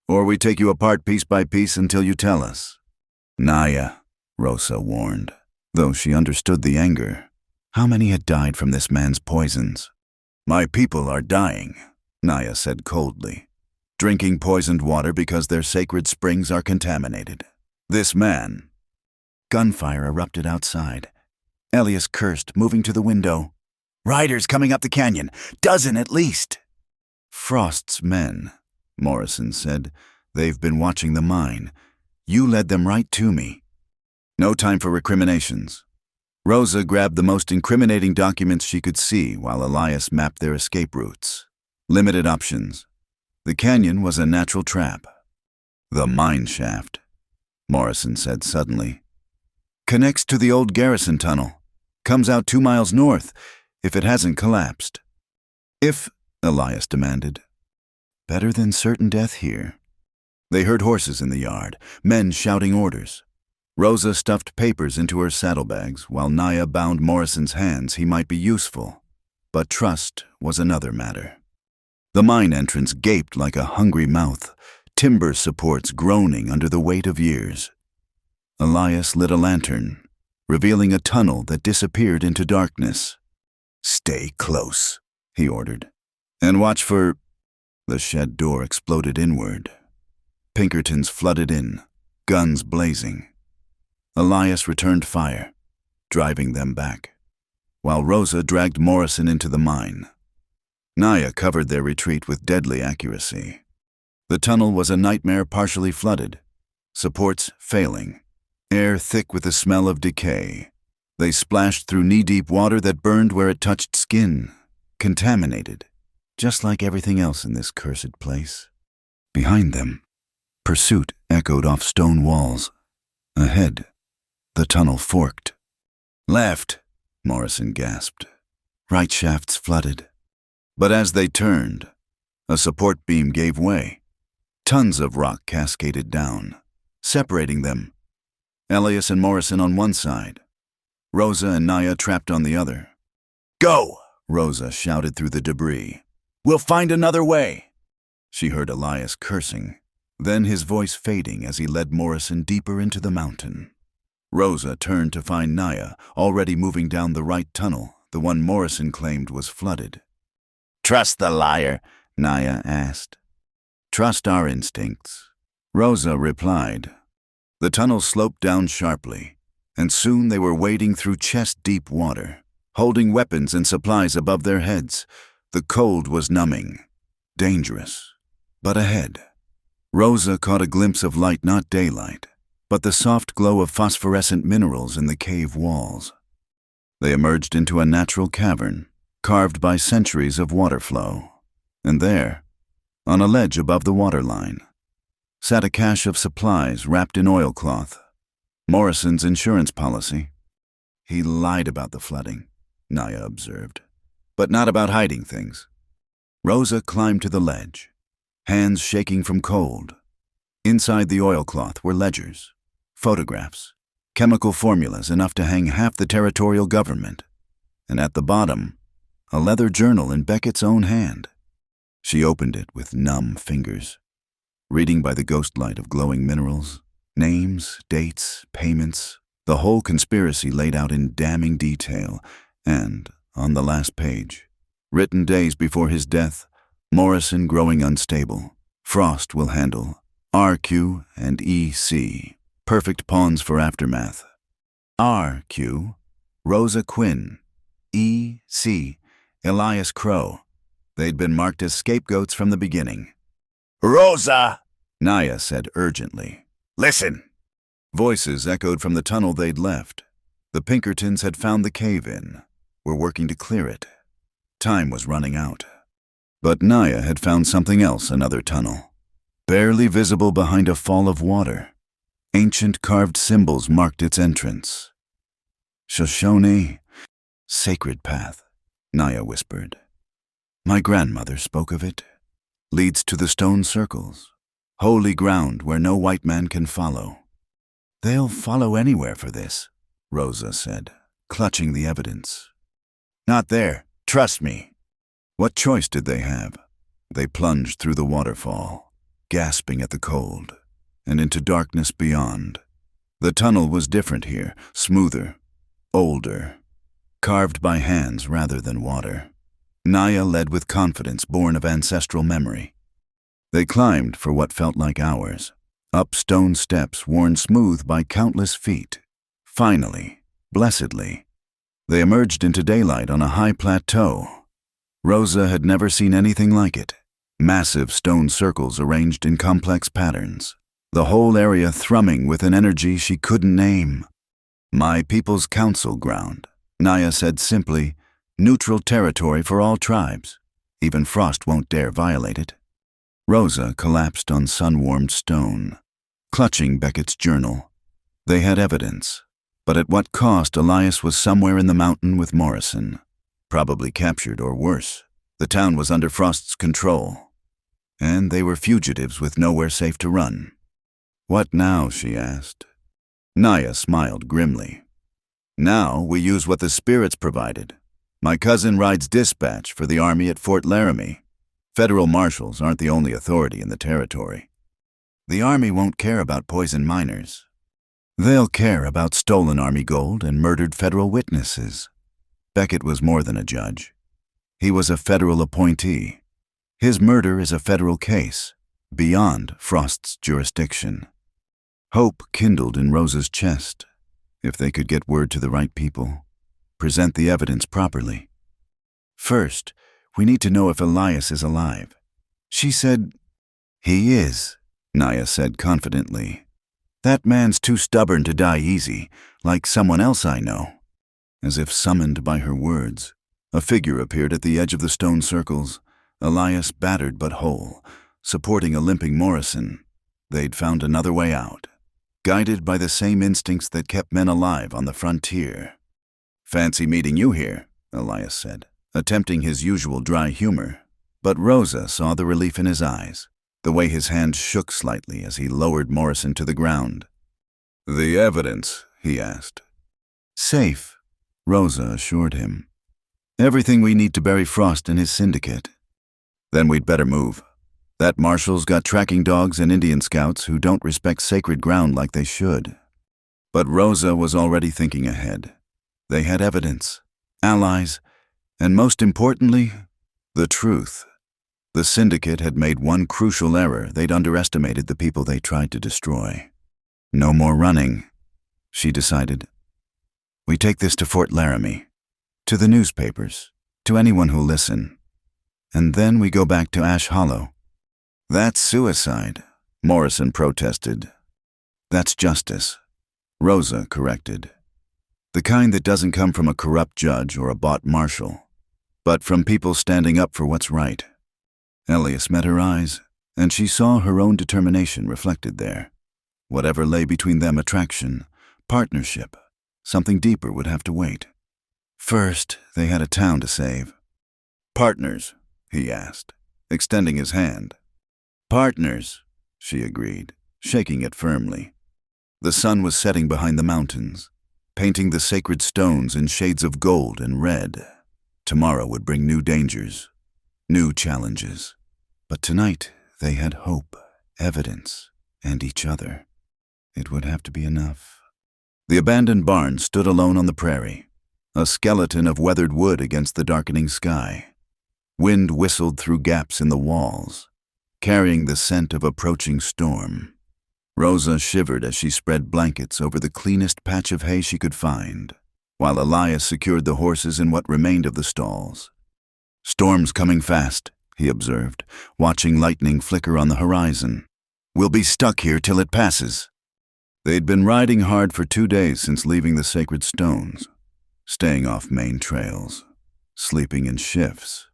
Or we take you apart piece by piece until you tell us. Naya, Rosa warned, though she understood the anger. How many had died from this man's poisons? My people are dying, Naya said coldly. Drinking poisoned water because their sacred springs are contaminated. This man. Gunfire erupted outside. Elias cursed, moving to the window. Riders coming up the canyon, dozen at least. Frost's men, Morrison said. They've been watching the mine. You led them right to me. No time for recriminations. Rosa grabbed the most incriminating documents she could see while Elias mapped their escape routes. Limited options. The canyon was a natural trap. The mine shaft, Morrison said suddenly. Connects to the old Garrison tunnel. Comes out 2 miles north, if it hasn't collapsed. If, Elias demanded. Better than certain death here. They heard horses in the yard, men shouting orders. Rosa stuffed papers into her saddlebags while Naya bound Morrison's hands. He might be useful, but trust was another matter. The mine entrance gaped like a hungry mouth, timber supports groaning under the weight of years. Elias lit a lantern, revealing a tunnel that disappeared into darkness. Stay close, he ordered, and watch for... The shed door exploded inward. Pinkertons flooded in, guns blazing. Elias returned fire, driving them back, while Rosa dragged Morrison into the mine. Naya covered their retreat with deadly accuracy. The tunnel was a nightmare, partially flooded, supports failing, air thick with the smell of decay. They splashed through knee-deep water that burned where it touched skin, contaminated, just like everything else in this cursed place. Behind them, pursuit echoed off stone walls. Ahead, the tunnel forked. Left, Morrison gasped. Right shafts flooded. But as they turned, a support beam gave way. Tons of rock cascaded down, separating them. Elias and Morrison on one side, Rosa and Naya trapped on the other. Go, Rosa shouted through the debris. We'll find another way. She heard Elias cursing, then his voice fading as he led Morrison deeper into the mountain. Rosa turned to find Naya already moving down the right tunnel, the one Morrison claimed was flooded. Trust the liar, Naya asked. Trust our instincts, Rosa replied. The tunnel sloped down sharply, and soon they were wading through chest-deep water, holding weapons and supplies above their heads. The cold was numbing, dangerous. But ahead, Rosa caught a glimpse of light, not daylight, but the soft glow of phosphorescent minerals in the cave walls. They emerged into a natural cavern, carved by centuries of water flow. And there, on a ledge above the waterline, sat a cache of supplies wrapped in oilcloth. Morrison's insurance policy. He lied about the flooding, Naya observed. but not about hiding things. Rosa climbed to the ledge, hands shaking from cold. Inside the oilcloth were ledgers, photographs, chemical formulas enough to hang half the territorial government, and at the bottom, a leather journal in Beckett's own hand. She opened it with numb fingers, reading by the ghost light of glowing minerals, names, dates, payments, the whole conspiracy laid out in damning detail, and, on the last page, written days before his death, Morrison growing unstable. Frost will handle RQ and EC, perfect pawns for aftermath. RQ, Rosa Quinn. EC, Elias Crow. They'd been marked as scapegoats from the beginning. "Rosa!" Naya said urgently. "Listen!" Voices echoed from the tunnel they'd left. The Pinkertons had found the cave-in, were working to clear it. Time was running out. But Naya had found something else, another tunnel. Barely visible behind a fall of water. Ancient carved symbols marked its entrance. Shoshone, sacred path, Naya whispered. My grandmother spoke of it. Leads to the stone circles. Holy ground where no white man can follow. They'll follow anywhere for this, Rosa said, clutching the evidence. Not there, trust me. What choice did they have? They plunged through the waterfall, gasping at the cold, and into darkness beyond. The tunnel was different here, smoother, older, carved by hands rather than water. Naya led with confidence born of ancestral memory. They climbed for what felt like hours, up stone steps worn smooth by countless feet. Finally, blessedly, they emerged into daylight on a high plateau. Rosa had never seen anything like it. Massive stone circles arranged in complex patterns. The whole area thrumming with an energy she couldn't name. My people's council ground, Naya said simply, neutral territory for all tribes. Even Frost won't dare violate it. Rosa collapsed on sun-warmed stone, clutching Beckett's journal. They had evidence, but at what cost? Elias was somewhere in the mountain with Morrison. Probably captured or worse. The town was under Frost's control. And they were fugitives with nowhere safe to run. What now? She asked. Naya smiled grimly. Now we use what the spirits provided. My cousin rides dispatch for the army at Fort Laramie. Federal marshals aren't the only authority in the territory. The army won't care about poison miners. They'll care about stolen army gold and murdered federal witnesses. Beckett was more than a judge. He was a federal appointee. His murder is a federal case, beyond Frost's jurisdiction. Hope kindled in Rosa's chest. If they could get word to the right people, present the evidence properly. First, we need to know if Elias is alive. She said, He is, Naya said confidently. That man's too stubborn to die easy, like someone else I know. As if summoned by her words, a figure appeared at the edge of the stone circles, Elias battered but whole, supporting a limping Morrison. They'd found another way out, guided by the same instincts that kept men alive on the frontier. Fancy meeting you here, Elias said, attempting his usual dry humor. But Rosa saw the relief in his eyes, the way his hand shook slightly as he lowered Morrison to the ground. The evidence, he asked. Safe, Rosa assured him. Everything we need to bury Frost and his syndicate. Then we'd better move. That marshal's got tracking dogs and Indian scouts who don't respect sacred ground like they should. But Rosa was already thinking ahead. They had evidence, allies, and most importantly, the truth. The syndicate had made one crucial error. They'd underestimated the people they tried to destroy. No more running, she decided. We take this to Fort Laramie, to the newspapers, to anyone who'll listen. And then we go back to Ash Hollow. That's suicide, Morrison protested. That's justice, Rosa corrected. The kind that doesn't come from a corrupt judge or a bought marshal, but from people standing up for what's right. Elias met her eyes, and she saw her own determination reflected there. Whatever lay between them, attraction, partnership, something deeper would have to wait. First, they had a town to save. Partners, he asked, extending his hand. Partners, she agreed, shaking it firmly. The sun was setting behind the mountains, painting the sacred stones in shades of gold and red. Tomorrow would bring new dangers, new challenges. But tonight they had hope, evidence, and each other. It would have to be enough. The abandoned barn stood alone on the prairie, a skeleton of weathered wood against the darkening sky. Wind whistled through gaps in the walls, carrying the scent of approaching storm. Rosa shivered as she spread blankets over the cleanest patch of hay she could find, while Elias secured the horses in what remained of the stalls. Storm's coming fast, he observed, watching lightning flicker on the horizon. We'll be stuck here till it passes. They'd been riding hard for 2 days since leaving the sacred stones, staying off main trails, sleeping in shifts.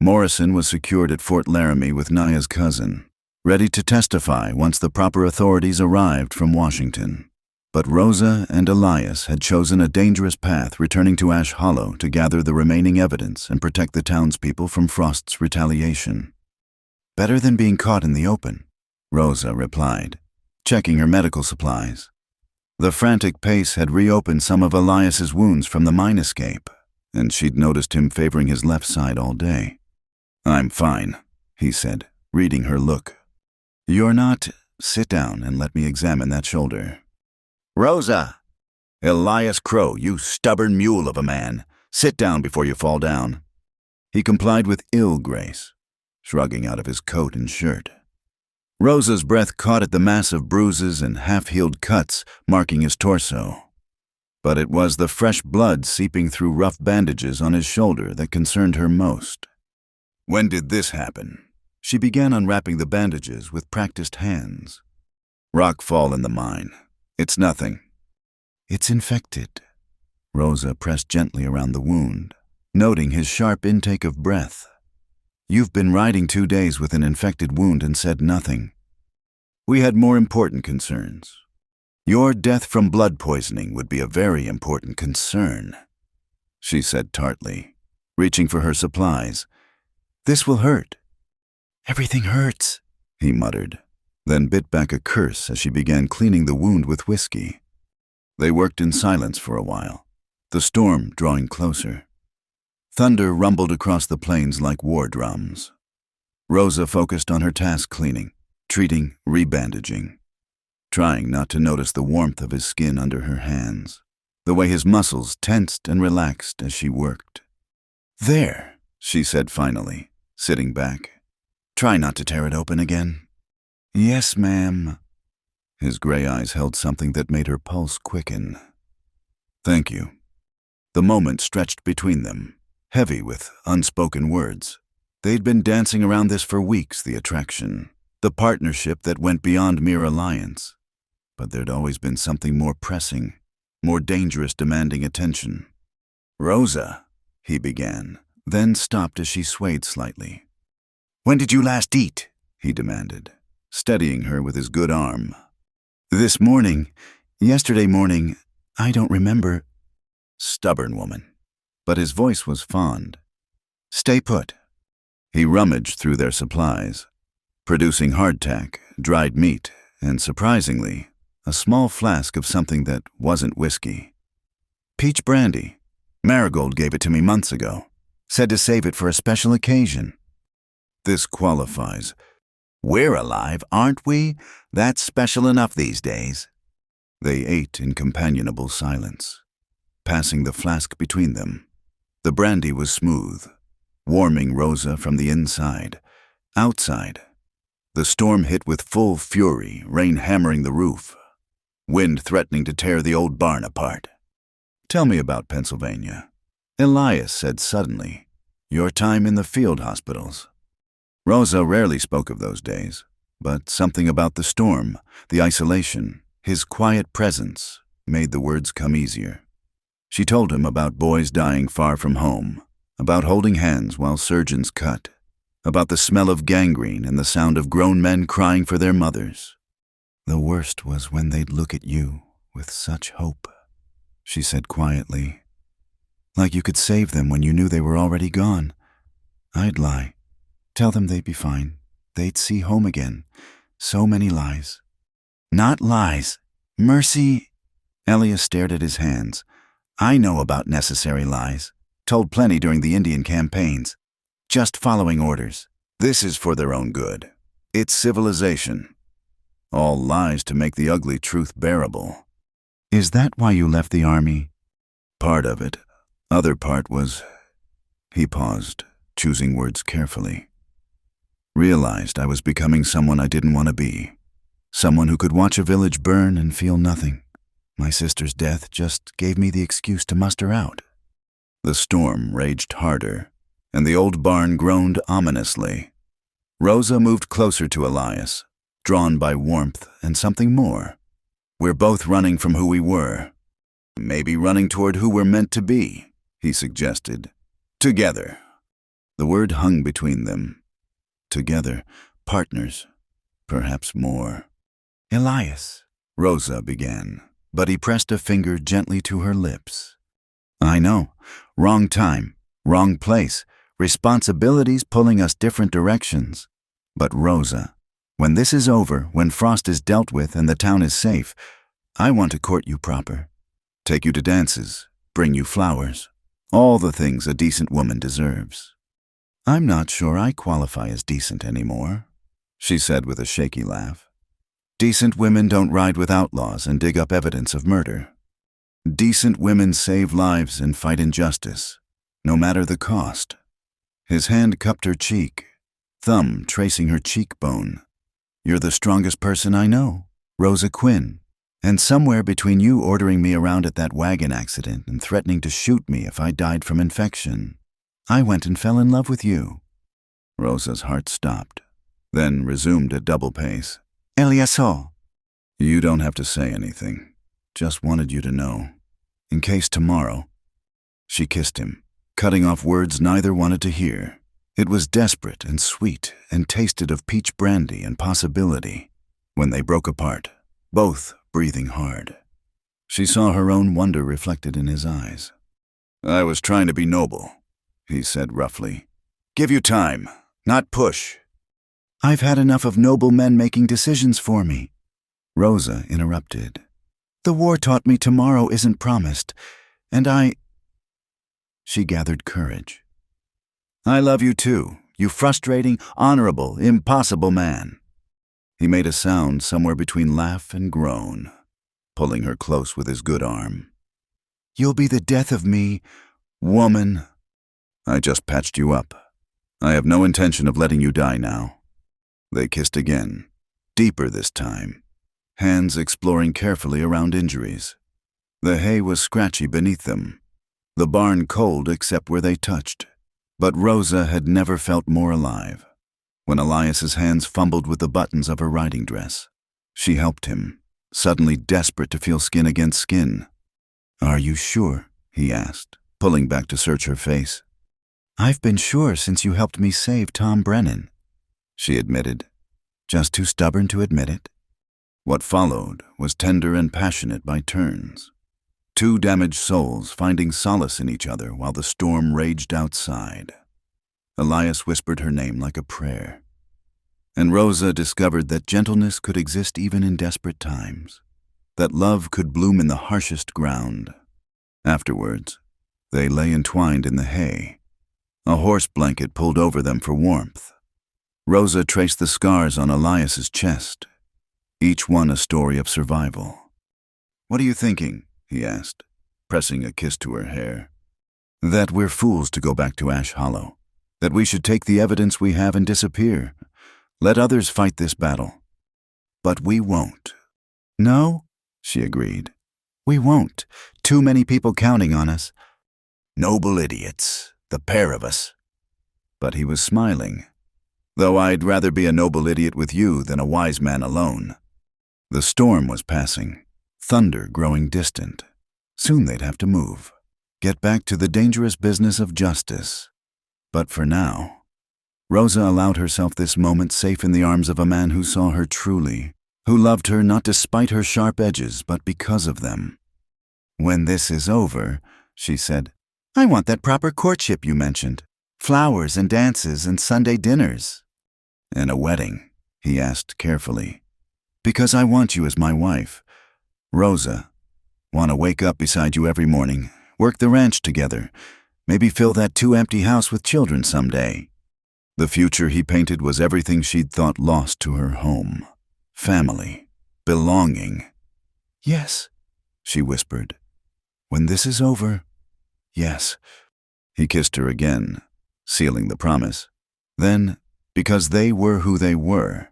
Morrison was secured at Fort Laramie with Naya's cousin, ready to testify once the proper authorities arrived from Washington. But Rosa and Elias had chosen a dangerous path, returning to Ash Hollow to gather the remaining evidence and protect the townspeople from Frost's retaliation. Better than being caught in the open, Rosa replied, checking her medical supplies. The frantic pace had reopened some of Elias's wounds from the mine escape, and she'd noticed him favoring his left side all day. I'm fine, he said, reading her look. You're not. Sit down and let me examine that shoulder. Rosa! Elias Crow, you stubborn mule of a man. Sit down before you fall down. He complied with ill grace, shrugging out of his coat and shirt. Rosa's breath caught at the mass of bruises and half-healed cuts marking his torso. But it was the fresh blood seeping through rough bandages on his shoulder that concerned her most. When did this happen? She began unwrapping the bandages with practiced hands. Rock fall in the mine. It's nothing. It's infected. Rosa pressed gently around the wound, noting his sharp intake of breath. You've been riding 2 days with an infected wound and said nothing. We had more important concerns. Your death from blood poisoning would be a very important concern, she said tartly, reaching for her supplies. This will hurt. Everything hurts, he muttered, then bit back a curse as she began cleaning the wound with whiskey. They worked in silence for a while, the storm drawing closer. Thunder rumbled across the plains like war drums. Rosa focused on her task cleaning, treating, rebandaging, trying not to notice the warmth of his skin under her hands, the way his muscles tensed and relaxed as she worked. There, she said finally, sitting back. Try not to tear it open again. Yes, ma'am. His gray eyes held something that made her pulse quicken. Thank you. The moment stretched between them, heavy with unspoken words. They'd been dancing around this for weeks, the attraction, the partnership that went beyond mere alliance. But there'd always been something more pressing, more dangerous, demanding attention. Rosa, he began, then stopped as she swayed slightly. When did you last eat? He demanded, steadying her with his good arm. This morning. Yesterday morning. I don't remember. Stubborn woman. But his voice was fond. Stay put. He rummaged through their supplies, producing hardtack, dried meat, and surprisingly, a small flask of something that wasn't whiskey. Peach brandy. Marigold gave it to me months ago. Said to save it for a special occasion. This qualifies. We're alive, aren't we? That's special enough these days. They ate in companionable silence, passing the flask between them. The brandy was smooth, warming Rosa from the inside. Outside, the storm hit with full fury, rain hammering the roof, wind threatening to tear the old barn apart. Tell me about Pennsylvania. Elias said suddenly, your time in the field hospitals. Rosa rarely spoke of those days, but something about the storm, the isolation, his quiet presence, made the words come easier. She told him about boys dying far from home, about holding hands while surgeons cut, about the smell of gangrene and the sound of grown men crying for their mothers. The worst was when they'd look at you with such hope, she said quietly, like you could save them when you knew they were already gone. I'd lie. Tell them they'd be fine. They'd see home again. So many lies. Not lies. Mercy. Elias stared at his hands. I know about necessary lies. Told plenty during the Indian campaigns. Just following orders. This is for their own good. It's civilization. All lies to make the ugly truth bearable. Is that why you left the army? Part of it. Other part was... He paused, choosing words carefully. Realized I was becoming someone I didn't want to be. Someone who could watch a village burn and feel nothing. My sister's death just gave me the excuse to muster out. The storm raged harder, and the old barn groaned ominously. Rosa moved closer to Elias, drawn by warmth and something more. We're both running from who we were. Maybe running toward who we're meant to be, he suggested. Together. The word hung between them. Together, partners, perhaps more. Elias, Rosa began, but he pressed a finger gently to her lips. I know. Wrong time, wrong place, responsibilities pulling us different directions. But Rosa, when this is over, when Frost is dealt with and the town is safe, I want to court you proper. Take you to dances, bring you flowers, all the things a decent woman deserves. I'm not sure I qualify as decent anymore, she said with a shaky laugh. Decent women don't ride with outlaws and dig up evidence of murder. Decent women save lives and fight injustice, no matter the cost. His hand cupped her cheek, thumb tracing her cheekbone. You're the strongest person I know, Rosa Quinn. And somewhere between you ordering me around at that wagon accident and threatening to shoot me if I died from infection, I went and fell in love with you. Rosa's heart stopped, then resumed at double pace. Elias, you don't have to say anything. Just wanted you to know. In case tomorrow. She kissed him, cutting off words neither wanted to hear. It was desperate and sweet and tasted of peach brandy and possibility. When they broke apart, both breathing hard. She saw her own wonder reflected in his eyes. I was trying to be noble, he said roughly. Give you time, not push. I've had enough of noble men making decisions for me. Rosa interrupted. The war taught me tomorrow isn't promised, and She gathered courage. I love you too, you frustrating, honorable, impossible man. He made a sound somewhere between laugh and groan, pulling her close with his good arm. You'll be the death of me, woman. I just patched you up. I have no intention of letting you die now. They kissed again, deeper this time, hands exploring carefully around injuries. The hay was scratchy beneath them, the barn cold except where they touched. But Rosa had never felt more alive. When Elias's hands fumbled with the buttons of her riding dress, she helped him, suddenly desperate to feel skin against skin. Are you sure? He asked, pulling back to search her face. I've been sure since you helped me save Tom Brennan, she admitted, just too stubborn to admit it. What followed was tender and passionate by turns. Two damaged souls finding solace in each other while the storm raged outside. Elias whispered her name like a prayer. And Rosa discovered that gentleness could exist even in desperate times, that love could bloom in the harshest ground. Afterwards, they lay entwined in the hay, a horse blanket pulled over them for warmth. Rosa traced the scars on Elias's chest, each one a story of survival. What are you thinking? He asked, pressing a kiss to her hair. That we're fools to go back to Ash Hollow, that we should take the evidence we have and disappear. Let others fight this battle. But we won't. No, she agreed. We won't. Too many people counting on us. Noble idiots, the pair of us. But he was smiling. Though I'd rather be a noble idiot with you than a wise man alone. The storm was passing, thunder growing distant. Soon they'd have to move, get back to the dangerous business of justice. But for now, Rosa allowed herself this moment safe in the arms of a man who saw her truly, who loved her not despite her sharp edges, but because of them. When this is over, she said, I want that proper courtship you mentioned. Flowers and dances and Sunday dinners. And a wedding, he asked carefully. Because I want you as my wife. Rosa, want to wake up beside you every morning, work the ranch together, maybe fill that too-empty house with children someday. The future he painted was everything she'd thought lost to her home. Family. Belonging. Yes, she whispered. When this is over, yes. He kissed her again, sealing the promise. Then, because they were who they were,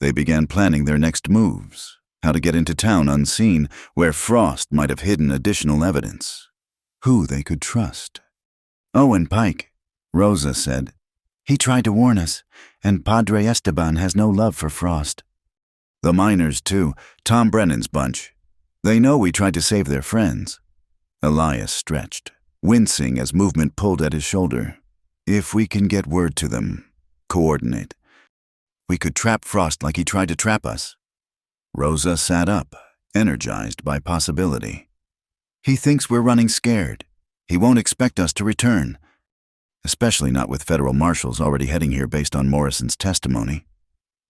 they began planning their next moves, how to get into town unseen, where Frost might have hidden additional evidence, who they could trust. Owen Pike, Rosa said. He tried to warn us, and Padre Esteban has no love for Frost. The miners, too, Tom Brennan's bunch. They know we tried to save their friends. Elias stretched, wincing as movement pulled at his shoulder. If we can get word to them, coordinate, we could trap Frost like he tried to trap us. Rosa sat up, energized by possibility. He thinks we're running scared. He won't expect us to return. Especially not with federal marshals already heading here based on Morrison's testimony.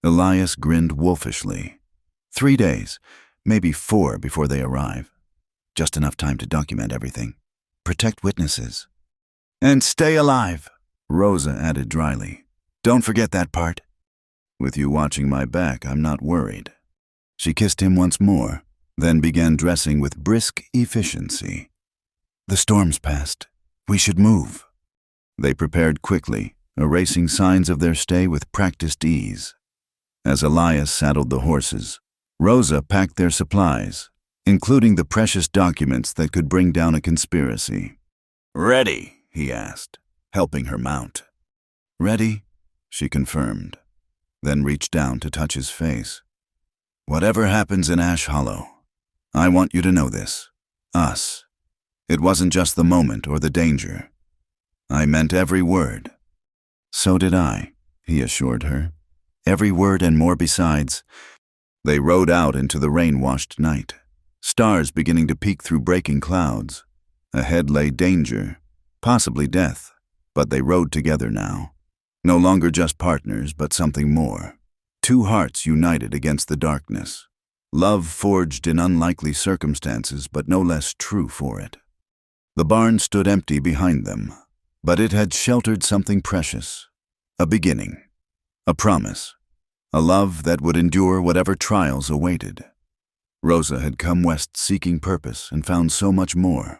Elias grinned wolfishly. 3 days, maybe 4 before they arrive. Just enough time to document everything. Protect witnesses. And stay alive, Rosa added dryly. Don't forget that part. With you watching my back, I'm not worried. She kissed him once more, then began dressing with brisk efficiency. The storm's passed. We should move. They prepared quickly, erasing signs of their stay with practiced ease. As Elias saddled the horses, Rosa packed their supplies, including the precious documents that could bring down a conspiracy. Ready, he asked, helping her mount. Ready, she confirmed, then reached down to touch his face. Whatever happens in Ash Hollow, I want you to know this. Us. It wasn't just the moment or the danger. I meant every word. So did I, he assured her. Every word and more besides. They rode out into the rain-washed night, stars beginning to peek through breaking clouds. Ahead lay danger, possibly death, but they rode together now. No longer just partners, but something more. 2 hearts united against the darkness. Love forged in unlikely circumstances, but no less true for it. The barn stood empty behind them, but it had sheltered something precious. A beginning. A promise. A love that would endure whatever trials awaited. Rosa had come west seeking purpose and found so much more.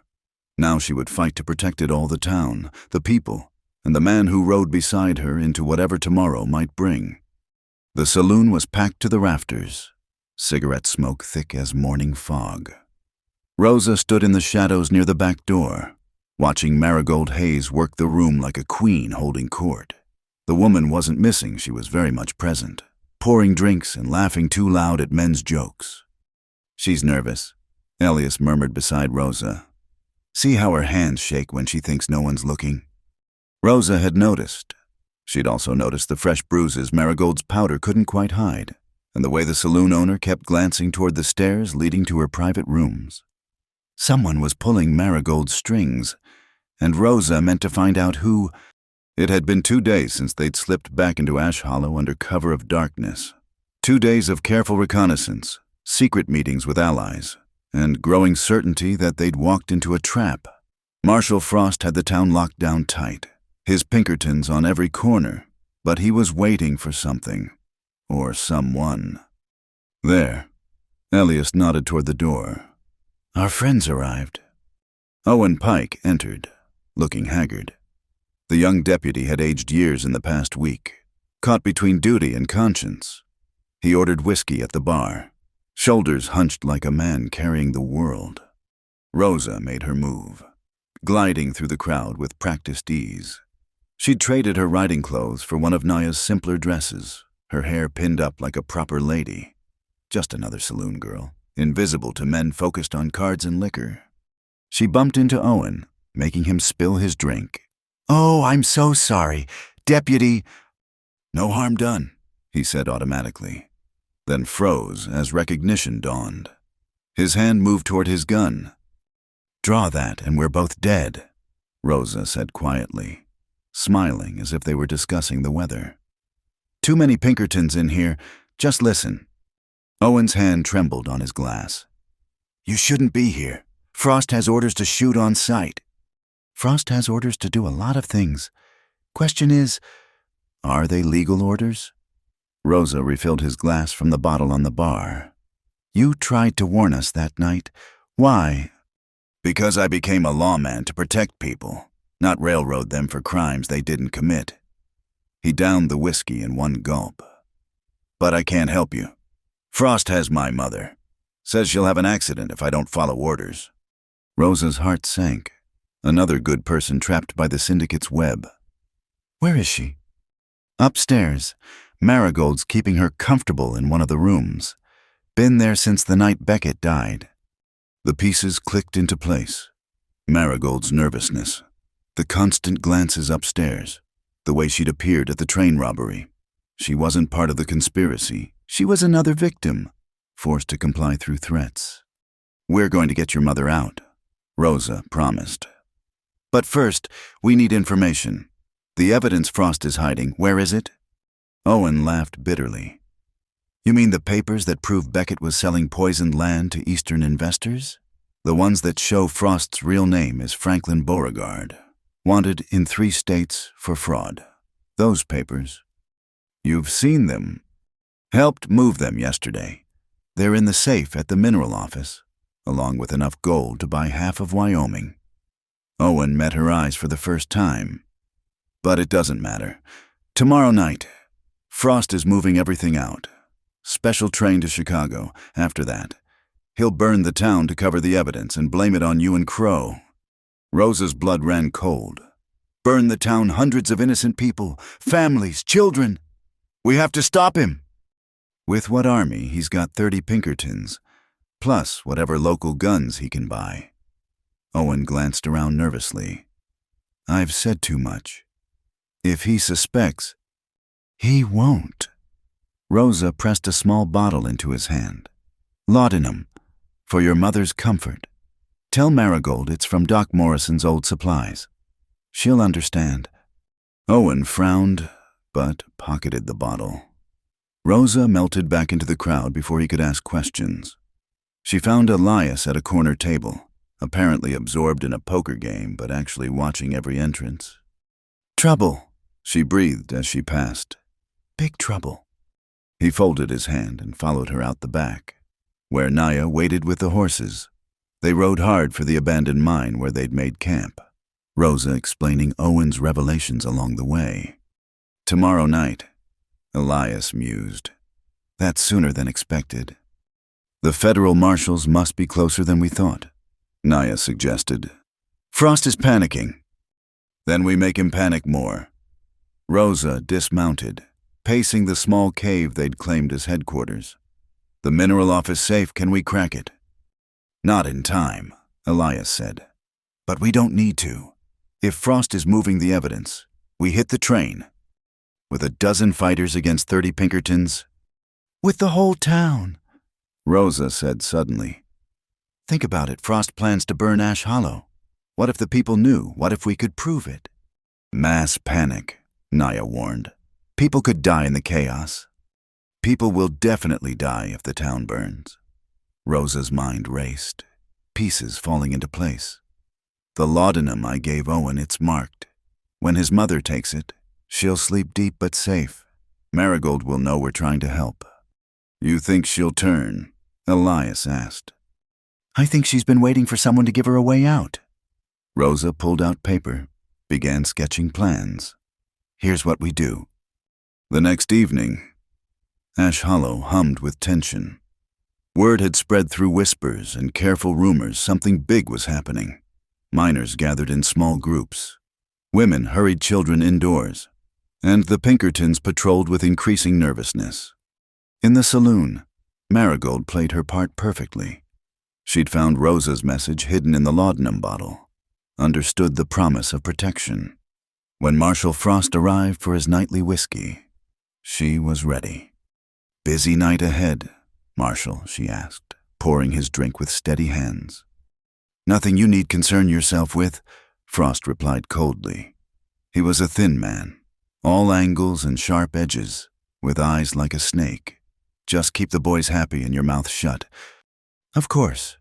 Now she would fight to protect it all, the town, the people, and the man who rode beside her into whatever tomorrow might bring. The saloon was packed to the rafters, cigarette smoke thick as morning fog. Rosa stood in the shadows near the back door, watching Marigold Hayes work the room like a queen holding court. The woman wasn't missing, she was very much present, pouring drinks and laughing too loud at men's jokes. She's nervous, Elias murmured beside Rosa. See how her hands shake when she thinks no one's looking? Rosa had noticed. She'd also noticed the fresh bruises Marigold's powder couldn't quite hide, and the way the saloon owner kept glancing toward the stairs leading to her private rooms. Someone was pulling Marigold's strings, and Rosa meant to find out who. It had been 2 days since they'd slipped back into Ash Hollow under cover of darkness. 2 days of careful reconnaissance, secret meetings with allies, and growing certainty that they'd walked into a trap. Marshal Frost had the town locked down tight, his Pinkertons on every corner, but he was waiting for something, or someone. There. Elias nodded toward the door. Our friends arrived. Owen Pike entered, looking haggard. The young deputy had aged years in the past week, caught between duty and conscience. He ordered whiskey at the bar, shoulders hunched like a man carrying the world. Rosa made her move, gliding through the crowd with practiced ease. She'd traded her riding clothes for one of Naya's simpler dresses, her hair pinned up like a proper lady. Just another saloon girl, invisible to men focused on cards and liquor. She bumped into Owen, making him spill his drink. Oh, I'm so sorry. Deputy. No harm done, he said automatically, then froze as recognition dawned. His hand moved toward his gun. Draw that and we're both dead, Rosa said quietly. smiling as if they were discussing the weather. "Too many Pinkertons in here. Just listen." Owen's hand trembled on his glass. "You shouldn't be here. Frost has orders to shoot on sight." "Frost has orders to do a lot of things. Question is, are they legal orders?" Rosa refilled his glass from the bottle on the bar. "You tried to warn us that night. Why?" "Because I became a lawman to protect people, not railroad them for crimes they didn't commit." He downed the whiskey in one gulp. "But I can't help you. Frost has my mother. Says she'll have an accident if I don't follow orders." Rosa's heart sank. Another good person trapped by the syndicate's web. "Where is she?" "Upstairs. Marigold's keeping her comfortable in one of the rooms. Been there since the night Beckett died." The pieces clicked into place. Marigold's nervousness, the constant glances upstairs, the way she'd appeared at the train robbery. She wasn't part of the conspiracy. She was another victim, forced to comply through threats. "We're going to get your mother out," Rosa promised. "But first, we need information. The evidence Frost is hiding, where is it?" Owen laughed bitterly. "You mean the papers that prove Beckett was selling poisoned land to Eastern investors? The ones that show Frost's real name is Franklin Beauregard, wanted in 3 states for fraud. Those papers." "You've seen them." "Helped move them yesterday. They're in the safe at the mineral office, along with enough gold to buy half of Wyoming." Owen met her eyes for the first time. "But it doesn't matter. Tomorrow night, Frost is moving everything out. Special train to Chicago. After that, he'll burn the town to cover the evidence and blame it on you and Crow." Rosa's blood ran cold. "Burn the town, hundreds of innocent people, families, children. We have to stop him." "With what army? He's got 30 Pinkertons, plus whatever local guns he can buy." Owen glanced around nervously. "I've said too much. If he suspects..." "He won't." Rosa pressed a small bottle into his hand. "Laudanum, for your mother's comfort. Tell Marigold it's from Doc Morrison's old supplies. She'll understand." Owen frowned, but pocketed the bottle. Rosa melted back into the crowd before he could ask questions. She found Elias at a corner table, apparently absorbed in a poker game, but actually watching every entrance. "Trouble," she breathed as she passed. "Big trouble." He folded his hand and followed her out the back, where Naya waited with the horses. They rode hard for the abandoned mine where they'd made camp, Rosa explaining Owen's revelations along the way. "Tomorrow night," Elias mused. "That's sooner than expected." "The federal marshals must be closer than we thought," Naya suggested. "Frost is panicking." "Then we make him panic more." Rosa dismounted, pacing the small cave they'd claimed as headquarters. "The mineral office safe, can we crack it?" "Not in time," Elias said. "But we don't need to. If Frost is moving the evidence, we hit the train. With 12 fighters against 30 Pinkertons." "With the whole town," Rosa said suddenly. "Think about it. Frost plans to burn Ash Hollow. What if the people knew? What if we could prove it?" "Mass panic," Naya warned. "People could die in the chaos." "People will definitely die if the town burns." Rosa's mind raced, pieces falling into place. "The laudanum I gave Owen, it's marked. When his mother takes it, she'll sleep deep but safe. Marigold will know we're trying to help." "You think she'll turn?" Elias asked. "I think she's been waiting for someone to give her a way out." Rosa pulled out paper, began sketching plans. "Here's what we do." The next evening, Ash Hollow hummed with tension. Word had spread through whispers and careful rumors something big was happening. Miners gathered in small groups. Women hurried children indoors. And the Pinkertons patrolled with increasing nervousness. In the saloon, Marigold played her part perfectly. She'd found Rosa's message hidden in the laudanum bottle, understood the promise of protection. When Marshal Frost arrived for his nightly whiskey, she was ready. "Busy night ahead, Marshal?" she asked, pouring his drink with steady hands. "Nothing you need concern yourself with," Frost replied coldly. He was a thin man, all angles and sharp edges, with eyes like a snake. Just keep the boys happy and your mouth shut. Of course.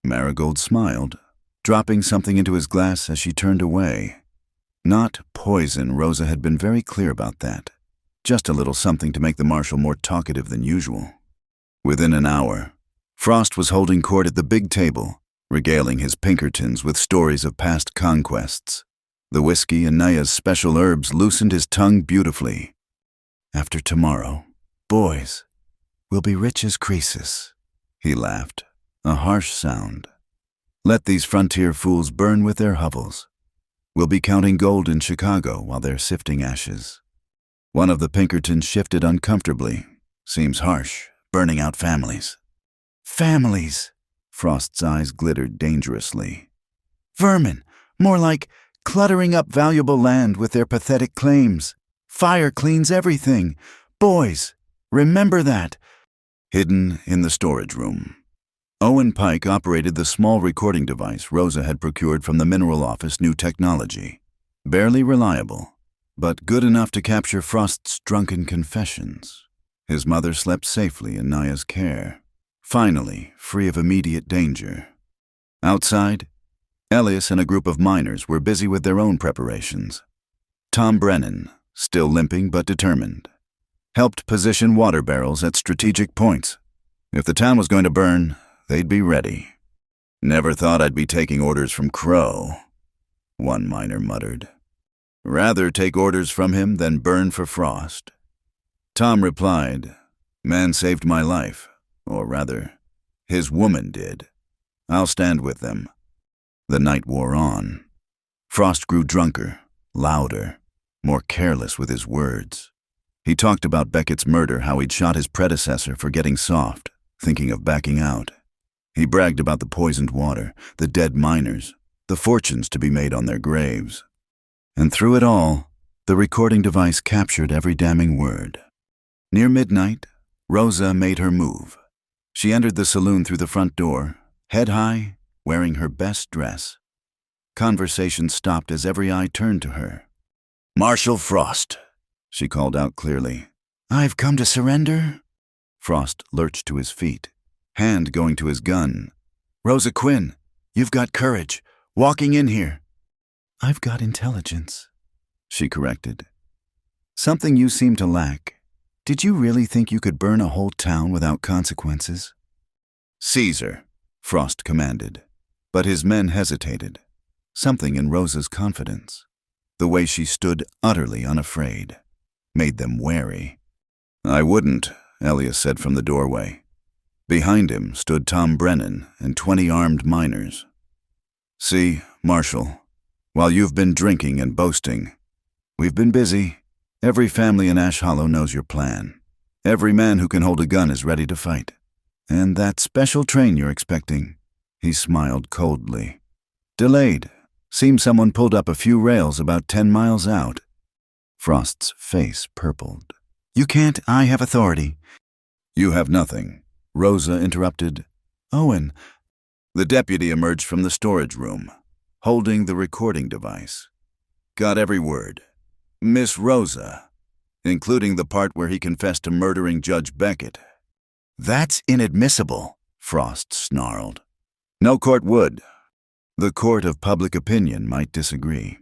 Marigold smiled, dropping something into his glass as she turned away. Not poison, Rosa had been very clear about that. Just a little something to make the marshal more talkative than usual. Within an hour, Frost was holding court at the big table, regaling his Pinkertons with stories of past conquests. The whiskey and Naya's special herbs loosened his tongue beautifully. After tomorrow, boys, we'll be rich as Croesus. He laughed, a harsh sound. Let these frontier fools burn with their hovels. We'll be counting gold in Chicago while they're sifting ashes. One of the Pinkertons shifted uncomfortably. Seems harsh, burning out families. Families! Frost's eyes glittered dangerously. Vermin, more like cluttering up valuable land with their pathetic claims. Fire cleans everything. Boys, remember that. Hidden in the storage room, Owen Pike operated the small recording device Rosa had procured from the mineral office new technology. Barely reliable, but good enough to capture Frost's drunken confessions. His mother slept safely in Naya's care, finally free of immediate danger. Outside, Elias and a group of miners were busy with their own preparations. Tom Brennan, still limping but determined, helped position water barrels at strategic points. If the town was going to burn, they'd be ready. Never thought I'd be taking orders from Crow, one miner muttered. Rather take orders from him than burn for Frost. Tom replied, Man saved my life, or rather, his woman did. I'll stand with them. The night wore on. Frost grew drunker, louder, more careless with his words. He talked about Beckett's murder, how he'd shot his predecessor for getting soft, thinking of backing out. He bragged about the poisoned water, the dead miners, the fortunes to be made on their graves. And through it all, the recording device captured every damning word. Near midnight, Rosa made her move. She entered the saloon through the front door, head high, wearing her best dress. Conversation stopped as every eye turned to her. Marshal Frost, she called out clearly. I've come to surrender? Frost lurched to his feet, hand going to his gun. Rosa Quinn, you've got courage, walking in here. I've got intelligence, she corrected. Something you seem to lack. Did you really think you could burn a whole town without consequences? Caesar, Frost commanded, but his men hesitated. Something in Rosa's confidence, the way she stood utterly unafraid, made them wary. I wouldn't, Elias said from the doorway. Behind him stood Tom Brennan and 20 armed miners. See, Marshal, while you've been drinking and boasting, we've been busy. Every family in Ash Hollow knows your plan. Every man who can hold a gun is ready to fight. And that special train you're expecting, he smiled coldly. Delayed. Seems someone pulled up a few rails about 10 miles out. Frost's face purpled. You can't, I have authority. You have nothing, Rosa interrupted. Owen. The deputy emerged from the storage room, holding the recording device. Got every word. Miss Rosa, including the part where he confessed to murdering Judge Beckett. That's inadmissible, Frost snarled. No court would. The court of public opinion might disagree.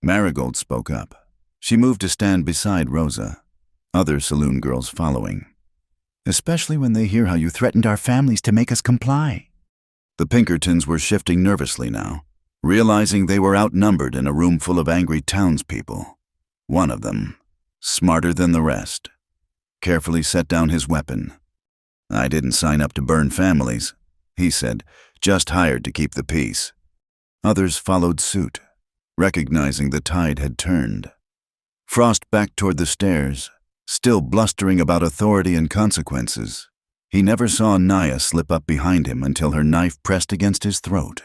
Marigold spoke up. She moved to stand beside Rosa, other saloon girls following. Especially when they hear how you threatened our families to make us comply. The Pinkertons were shifting nervously now, realizing they were outnumbered in a room full of angry townspeople. One of them, smarter than the rest, carefully set down his weapon. I didn't sign up to burn families, he said, just hired to keep the peace. Others followed suit, recognizing the tide had turned. Frost backed toward the stairs, still blustering about authority and consequences. He never saw Naya slip up behind him until her knife pressed against his throat.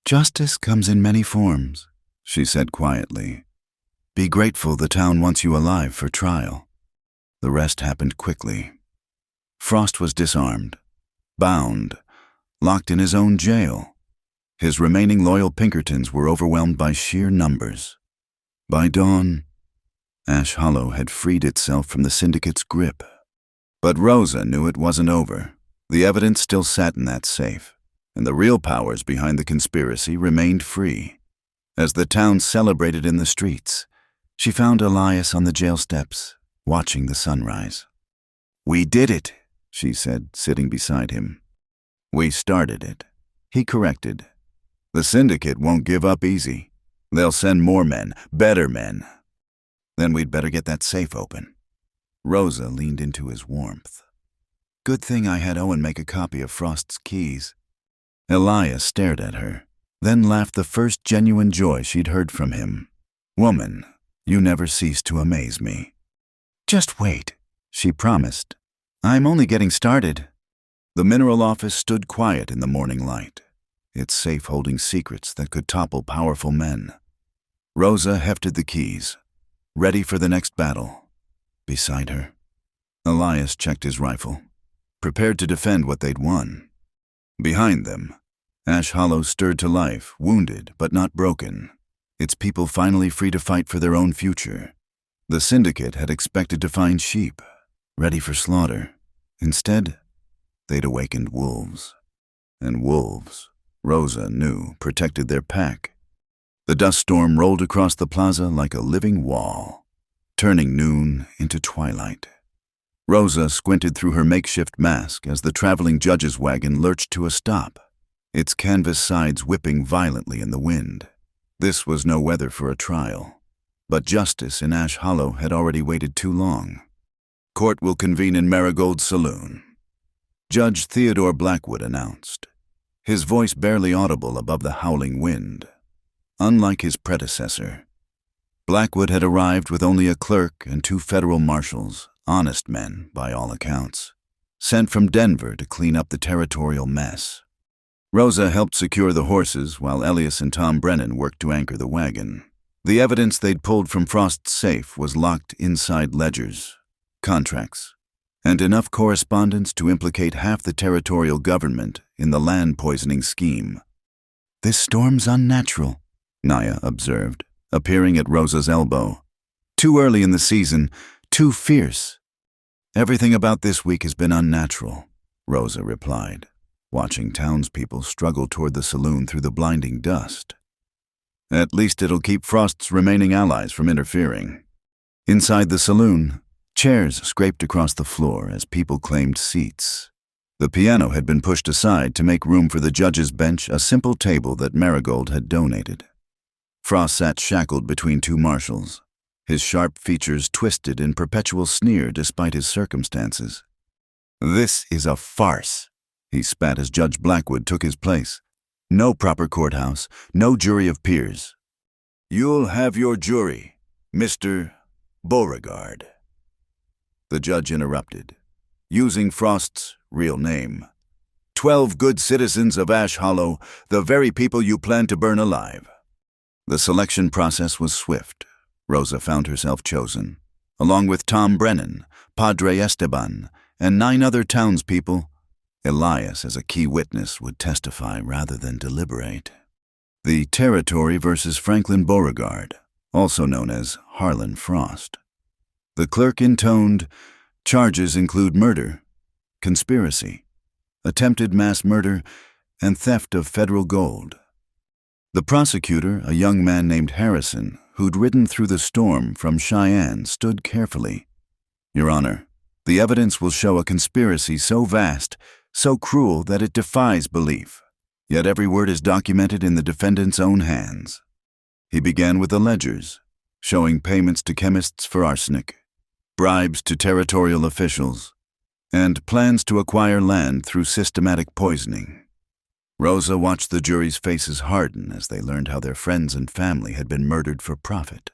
Justice comes in many forms, she said quietly. Be grateful the town wants you alive for trial. The rest happened quickly. Frost was disarmed, bound, locked in his own jail. His remaining loyal Pinkertons were overwhelmed by sheer numbers. By dawn, Ash Hollow had freed itself from the syndicate's grip. But Rosa knew it wasn't over. The evidence still sat in that safe, and the real powers behind the conspiracy remained free. As the town celebrated in the streets, she found Elias on the jail steps, watching the sunrise. "We did it," she said, sitting beside him. "We started it," he corrected. "The syndicate won't give up easy. They'll send more men, better men. Then we'd better get that safe open." Rosa leaned into his warmth. "Good thing I had Owen make a copy of Frost's keys." Elias stared at her, then laughed the first genuine joy she'd heard from him. "Woman, you never cease to amaze me." "Just wait," she promised. "I'm only getting started." The mineral office stood quiet in the morning light, its safe holding secrets that could topple powerful men. Rosa hefted the keys, ready for the next battle. Beside her, Elias checked his rifle, prepared to defend what they'd won. Behind them, Ash Hollow stirred to life, wounded but not broken, its people finally free to fight for their own future. The syndicate had expected to find sheep, ready for slaughter. Instead, they'd awakened wolves. And wolves, Rosa knew, protected their pack. The dust storm rolled across the plaza like a living wall, turning noon into twilight. Rosa squinted through her makeshift mask as the traveling judge's wagon lurched to a stop, its canvas sides whipping violently in the wind. This was no weather for a trial, but justice in Ash Hollow had already waited too long. "Court will convene in Marigold's saloon," Judge Theodore Blackwood announced, his voice barely audible above the howling wind. Unlike his predecessor, Blackwood had arrived with only a clerk and 2 federal marshals, honest men by all accounts, sent from Denver to clean up the territorial mess. Rosa helped secure the horses while Elias and Tom Brennan worked to anchor the wagon. The evidence they'd pulled from Frost's safe was locked inside ledgers, contracts, and enough correspondence to implicate half the territorial government in the land poisoning scheme. "This storm's unnatural," Naya observed, appearing at Rosa's elbow. "Too early in the season, too fierce." "Everything about this week has been unnatural," Rosa replied, watching townspeople struggle toward the saloon through the blinding dust. "At least it'll keep Frost's remaining allies from interfering." Inside the saloon, chairs scraped across the floor as people claimed seats. The piano had been pushed aside to make room for the judge's bench, a simple table that Marigold had donated. Frost sat shackled between 2 marshals, his sharp features twisted in perpetual sneer despite his circumstances. "This is a farce," he spat as Judge Blackwood took his place. "No proper courthouse, no jury of peers." "You'll have your jury, Mr. Beauregard," the judge interrupted, using Frost's real name. 12 good citizens of Ash Hollow, the very people you plan to burn alive." The selection process was swift. Rosa found herself chosen, along with Tom Brennan, Padre Esteban, and 9 other townspeople. Elias, as a key witness, would testify rather than deliberate. The Territory versus Franklin Beauregard, also known as Harlan Frost. The clerk intoned, "Charges include murder, conspiracy, attempted mass murder, and theft of federal gold." The prosecutor, a young man named Harrison, who'd ridden through the storm from Cheyenne, stood carefully. "Your Honor, the evidence will show a conspiracy so vast, so cruel that it defies belief. Yet every word is documented in the defendant's own hands." He began with the ledgers, showing payments to chemists for arsenic, bribes to territorial officials, and plans to acquire land through systematic poisoning. Rosa watched the jury's faces harden as they learned how their friends and family had been murdered for profit.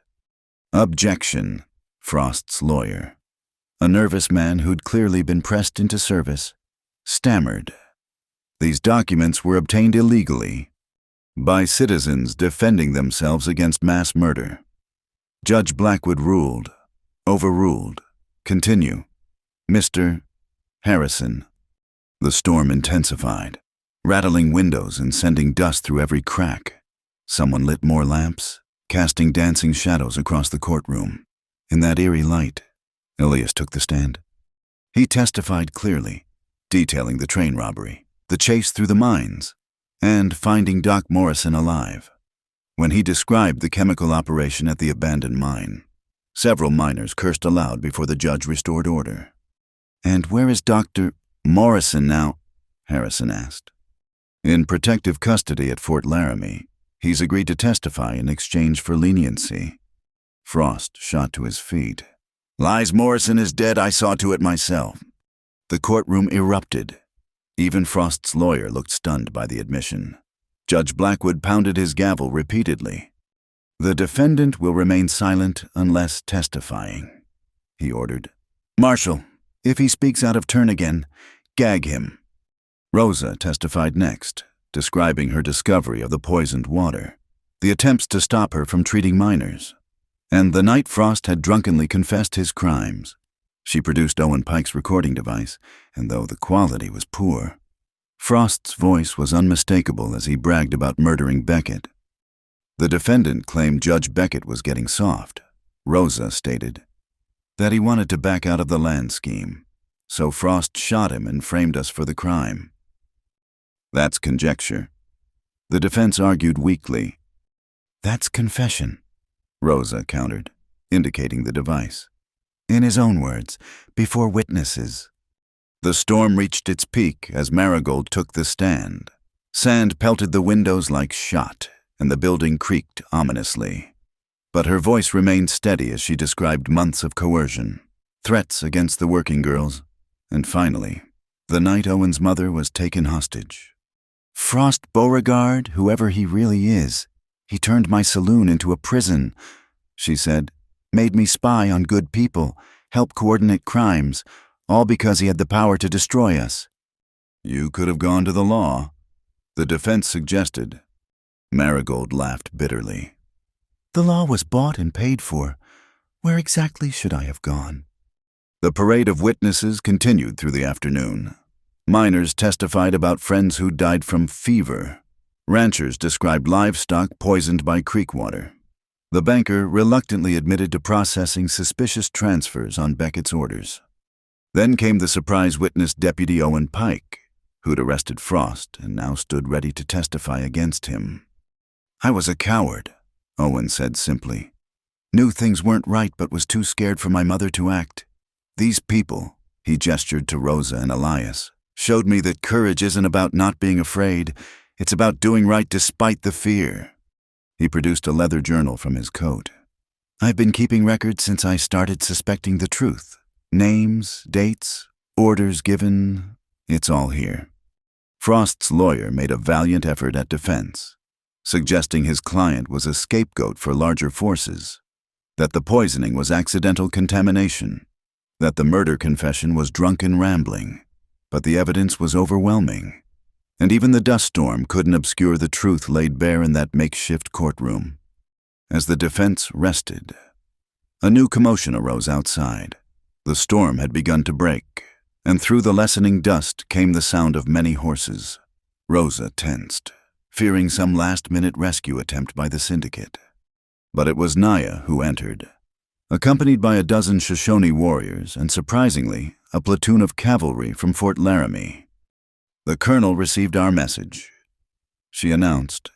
"Objection," Frost's lawyer, a nervous man who'd clearly been pressed into service, stammered. These documents were obtained illegally by citizens defending themselves against mass murder. Judge Blackwood ruled, overruled. "Continue, Mr. Harrison." The storm intensified, rattling windows and sending dust through every crack. Someone lit more lamps, casting dancing shadows across the courtroom. In that eerie light, Elias took the stand. He testified clearly, detailing the train robbery, the chase through the mines, and finding Doc Morrison alive. When he described the chemical operation at the abandoned mine, several miners cursed aloud before the judge restored order. "And where is Dr. Morrison now?" Harrison asked. "In protective custody at Fort Laramie. He's agreed to testify in exchange for leniency." Frost shot to his feet. "Lies Morrison is dead, I saw to it myself." The courtroom erupted. Even Frost's lawyer looked stunned by the admission. Judge Blackwood pounded his gavel repeatedly. "The defendant will remain silent unless testifying," he ordered. "Marshal, if he speaks out of turn again, gag him." Rosa testified next, describing her discovery of the poisoned water, the attempts to stop her from treating minors, and the night Frost had drunkenly confessed his crimes. She produced Owen Pike's recording device, and though the quality was poor, Frost's voice was unmistakable as he bragged about murdering Beckett. The defendant claimed Judge Beckett was getting soft. Rosa stated that he wanted to back out of the land scheme, so Frost shot him and framed us for the crime. "That's conjecture." The defense argued weakly. "That's confession," Rosa countered, indicating the device. "In his own words, before witnesses." The storm reached its peak as Marigold took the stand. Sand pelted the windows like shot, and the building creaked ominously. But her voice remained steady as she described months of coercion, threats against the working girls, and finally, the night Owen's mother was taken hostage. "Frost Beauregard, whoever he really is, he turned my saloon into a prison," she said, "made me spy on good people, help coordinate crimes, all because he had the power to destroy us." "You could have gone to the law," the defense suggested. Marigold laughed bitterly. "The law was bought and paid for. Where exactly should I have gone?" The parade of witnesses continued through the afternoon. Miners testified about friends who died from fever. Ranchers described livestock poisoned by creek water. The banker reluctantly admitted to processing suspicious transfers on Beckett's orders. Then came the surprise witness Deputy Owen Pike, who'd arrested Frost and now stood ready to testify against him. "I was a coward," Owen said simply. "Knew things weren't right but was too scared for my mother to act. These people," he gestured to Rosa and Elias, "showed me that courage isn't about not being afraid, it's about doing right despite the fear." He produced a leather journal from his coat. "I've been keeping records since I started suspecting the truth. Names, dates, orders given, it's all here." Frost's lawyer made a valiant effort at defense, suggesting his client was a scapegoat for larger forces, that the poisoning was accidental contamination, that the murder confession was drunken rambling, but the evidence was overwhelming, and even the dust storm couldn't obscure the truth laid bare in that makeshift courtroom. As the defense rested, a new commotion arose outside. The storm had begun to break, and through the lessening dust came the sound of many horses. Rosa tensed, fearing some last-minute rescue attempt by the syndicate. But it was Naya who entered, accompanied by a dozen Shoshone warriors and, surprisingly, a platoon of cavalry from Fort Laramie. "The colonel received our message," she announced.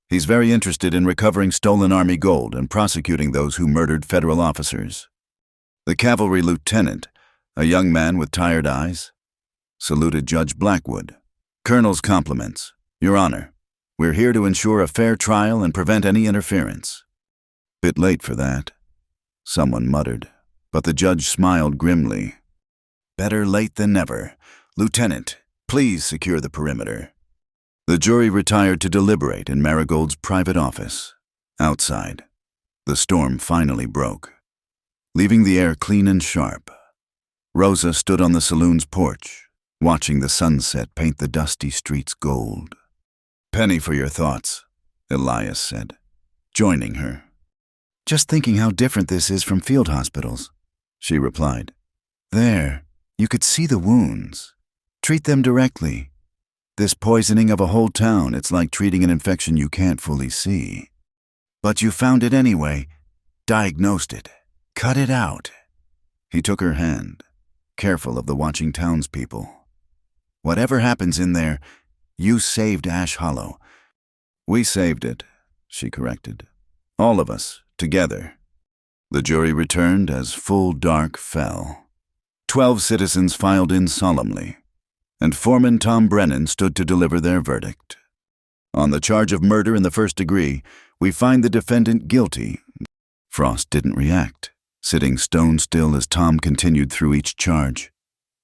"He's very interested in recovering stolen Army gold and prosecuting those who murdered federal officers." The cavalry lieutenant, a young man with tired eyes, saluted Judge Blackwood. "Colonel's compliments. Your Honor, we're here to ensure a fair trial and prevent any interference." "Bit late for that," someone muttered, but the judge smiled grimly. "Better late than never. Lieutenant, please secure the perimeter." The jury retired to deliberate in Marigold's private office. Outside, the storm finally broke, leaving the air clean and sharp. Rosa stood on the saloon's porch, watching the sunset paint the dusty streets gold. "Penny for your thoughts," Elias said, joining her. "Just thinking how different this is from field hospitals," she replied. "There, you could see the wounds. Treat them directly. This poisoning of a whole town, it's like treating an infection you can't fully see." But you found it anyway, diagnosed it, cut it out. He took her hand, careful of the watching townspeople. Whatever happens in there, you saved Ash Hollow. We saved it, she corrected. All of us, together. The jury returned as full dark fell. 12 citizens filed in solemnly, and Foreman Tom Brennan stood to deliver their verdict. On the charge of murder in the first degree, we find the defendant guilty. Frost didn't react, sitting stone still as Tom continued through each charge.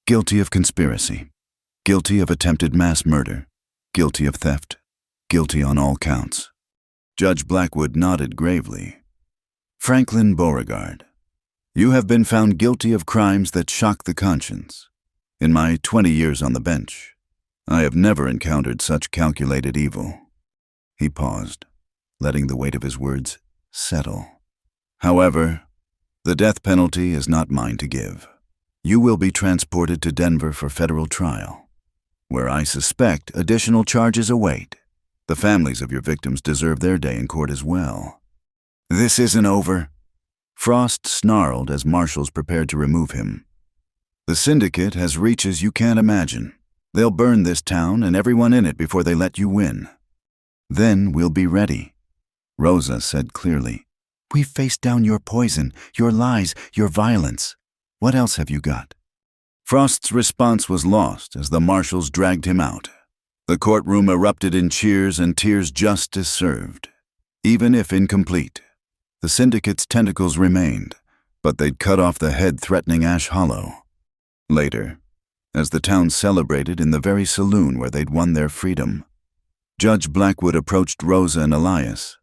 Guilty of conspiracy, guilty of attempted mass murder, guilty of theft, guilty on all counts. Judge Blackwood nodded gravely. Franklin Beauregard, you have been found guilty of crimes that shock the conscience. In my 20 years on the bench, I have never encountered such calculated evil. He paused, letting the weight of his words settle. However, the death penalty is not mine to give. You will be transported to Denver for federal trial, where I suspect additional charges await. The families of your victims deserve their day in court as well. This isn't over. Frost snarled as marshals prepared to remove him. The syndicate has reaches you can't imagine. They'll burn this town and everyone in it before they let you win. Then we'll be ready, Rosa said clearly. We've faced down your poison, your lies, your violence. What else have you got? Frost's response was lost as the marshals dragged him out. The courtroom erupted in cheers and tears. Justice served. Even if incomplete, the syndicate's tentacles remained, but they'd cut off the head threatening Ash Hollow. Later, as the town celebrated in the very saloon where they'd won their freedom, Judge Blackwood approached Rosa and Elias.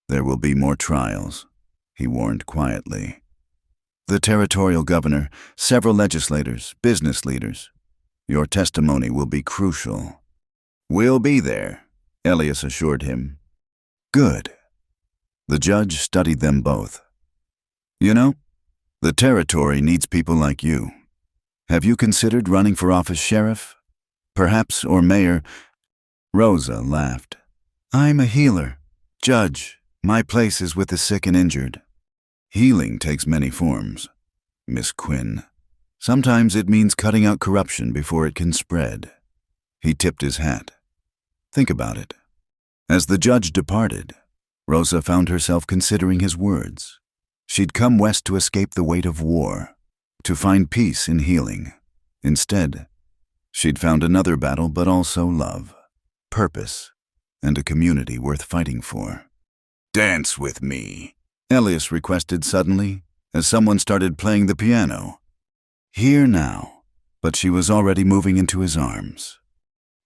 There will be more trials, he warned quietly. The territorial governor, several legislators, business leaders. Your testimony will be crucial. We'll be there, Elias assured him. Good. The judge studied them both. You know, the territory needs people like you. Have you considered running for office, sheriff? Perhaps, or mayor? Rosa laughed. I'm a healer. Judge, my place is with the sick and injured. Healing takes many forms, Miss Quinn. Sometimes it means cutting out corruption before it can spread. He tipped his hat. Think about it. As the judge departed, Rosa found herself considering his words. She'd come west to escape the weight of war, to find peace in healing. Instead, she'd found another battle, but also love, purpose, and a community worth fighting for. Dance with me, Elias requested suddenly, as someone started playing the piano. Here now, but she was already moving into his arms.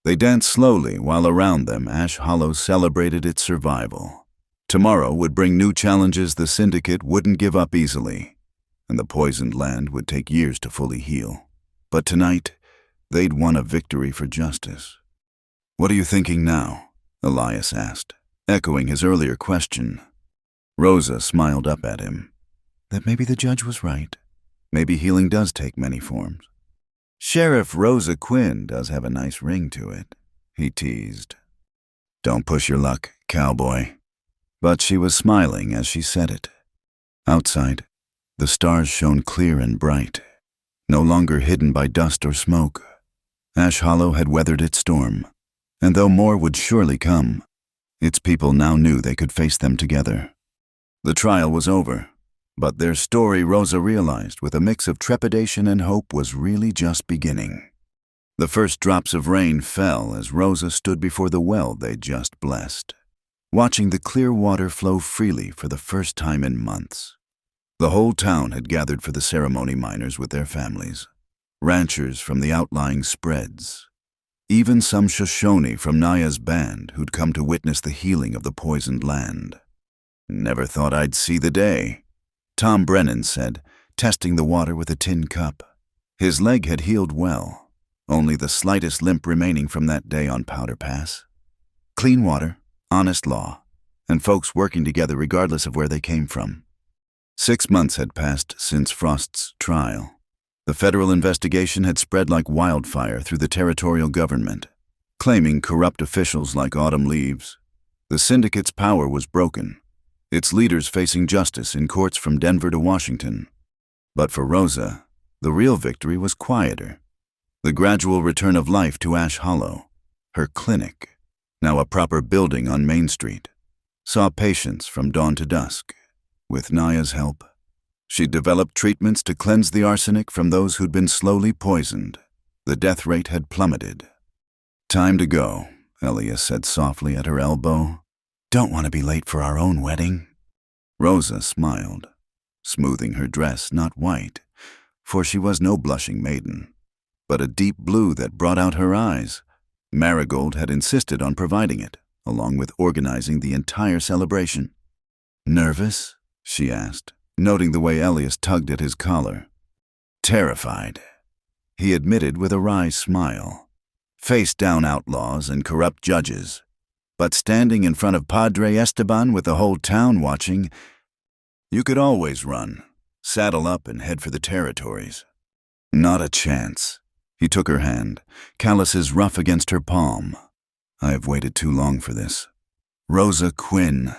They danced slowly while around them Ash Hollow celebrated its survival. Tomorrow would bring new challenges the syndicate wouldn't give up easily, and the poisoned land would take years to fully heal. But tonight, they'd won a victory for justice. What are you thinking now? Elias asked, echoing his earlier question. Rosa smiled up at him. That maybe the judge was right. Maybe healing does take many forms. Sheriff Rosa Quinn does have a nice ring to it, he teased. Don't push your luck, cowboy. But she was smiling as she said it. Outside, the stars shone clear and bright, no longer hidden by dust or smoke. Ash Hollow had weathered its storm, and though more would surely come, its people now knew they could face them together. The trial was over, but their story, Rosa realized, with a mix of trepidation and hope, was really just beginning. The first drops of rain fell as Rosa stood before the well they'd just blessed, watching the clear water flow freely for the first time in months. The whole town had gathered for the ceremony, miners with their families, ranchers from the outlying spreads, even some Shoshone from Naya's band who'd come to witness the healing of the poisoned land. Never thought I'd see the day, Tom Brennan said, testing the water with a tin cup. His leg had healed well, only the slightest limp remaining from that day on Powder Pass. Clean water, honest law, and folks working together regardless of where they came from. 6 months had passed since Frost's trial. The federal investigation had spread like wildfire through the territorial government, claiming corrupt officials like autumn leaves. The syndicate's power was broken, its leaders facing justice in courts from Denver to Washington. But for Rosa, the real victory was quieter. The gradual return of life to Ash Hollow, her clinic, now a proper building on Main Street, saw patients from dawn to dusk. With Naya's help, she'd developed treatments to cleanse the arsenic from those who'd been slowly poisoned. The death rate had plummeted. "Time to go," Elias said softly at her elbow. "Don't want to be late for our own wedding." Rosa smiled, smoothing her dress, not white, for she was no blushing maiden, but a deep blue that brought out her eyes. Marigold had insisted on providing it, along with organizing the entire celebration. "Nervous?" she asked, noting the way Elias tugged at his collar. "Terrified," he admitted with a wry smile. "Face down outlaws and corrupt judges, but standing in front of Padre Esteban with the whole town watching, you could always run, saddle up and head for the territories." "Not a chance." He took her hand, calluses rough against her palm. "I have waited too long for this. Rosa Quinn."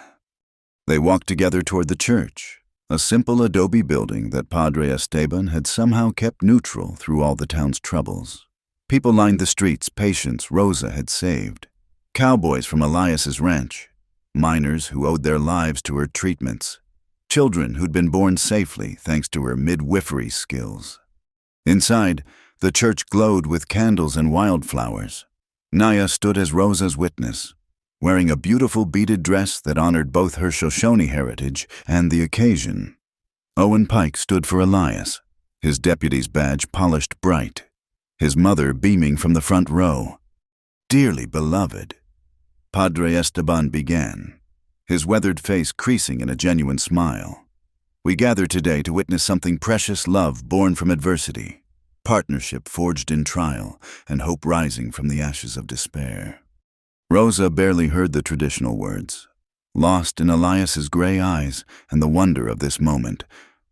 They walked together toward the church, a simple adobe building that Padre Esteban had somehow kept neutral through all the town's troubles. People lined the streets, patients Rosa had saved. Cowboys from Elias's ranch, miners who owed their lives to her treatments, children who'd been born safely thanks to her midwifery skills. Inside, the church glowed with candles and wildflowers. Naya stood as Rosa's witness, wearing a beautiful beaded dress that honored both her Shoshone heritage and the occasion. Owen Pike stood for Elias, his deputy's badge polished bright, his mother beaming from the front row. "Dearly beloved," Padre Esteban began, his weathered face creasing in a genuine smile. "We gather today to witness something precious, love born from adversity, partnership forged in trial, and hope rising from the ashes of despair." Rosa barely heard the traditional words, lost in Elias's gray eyes and the wonder of this moment.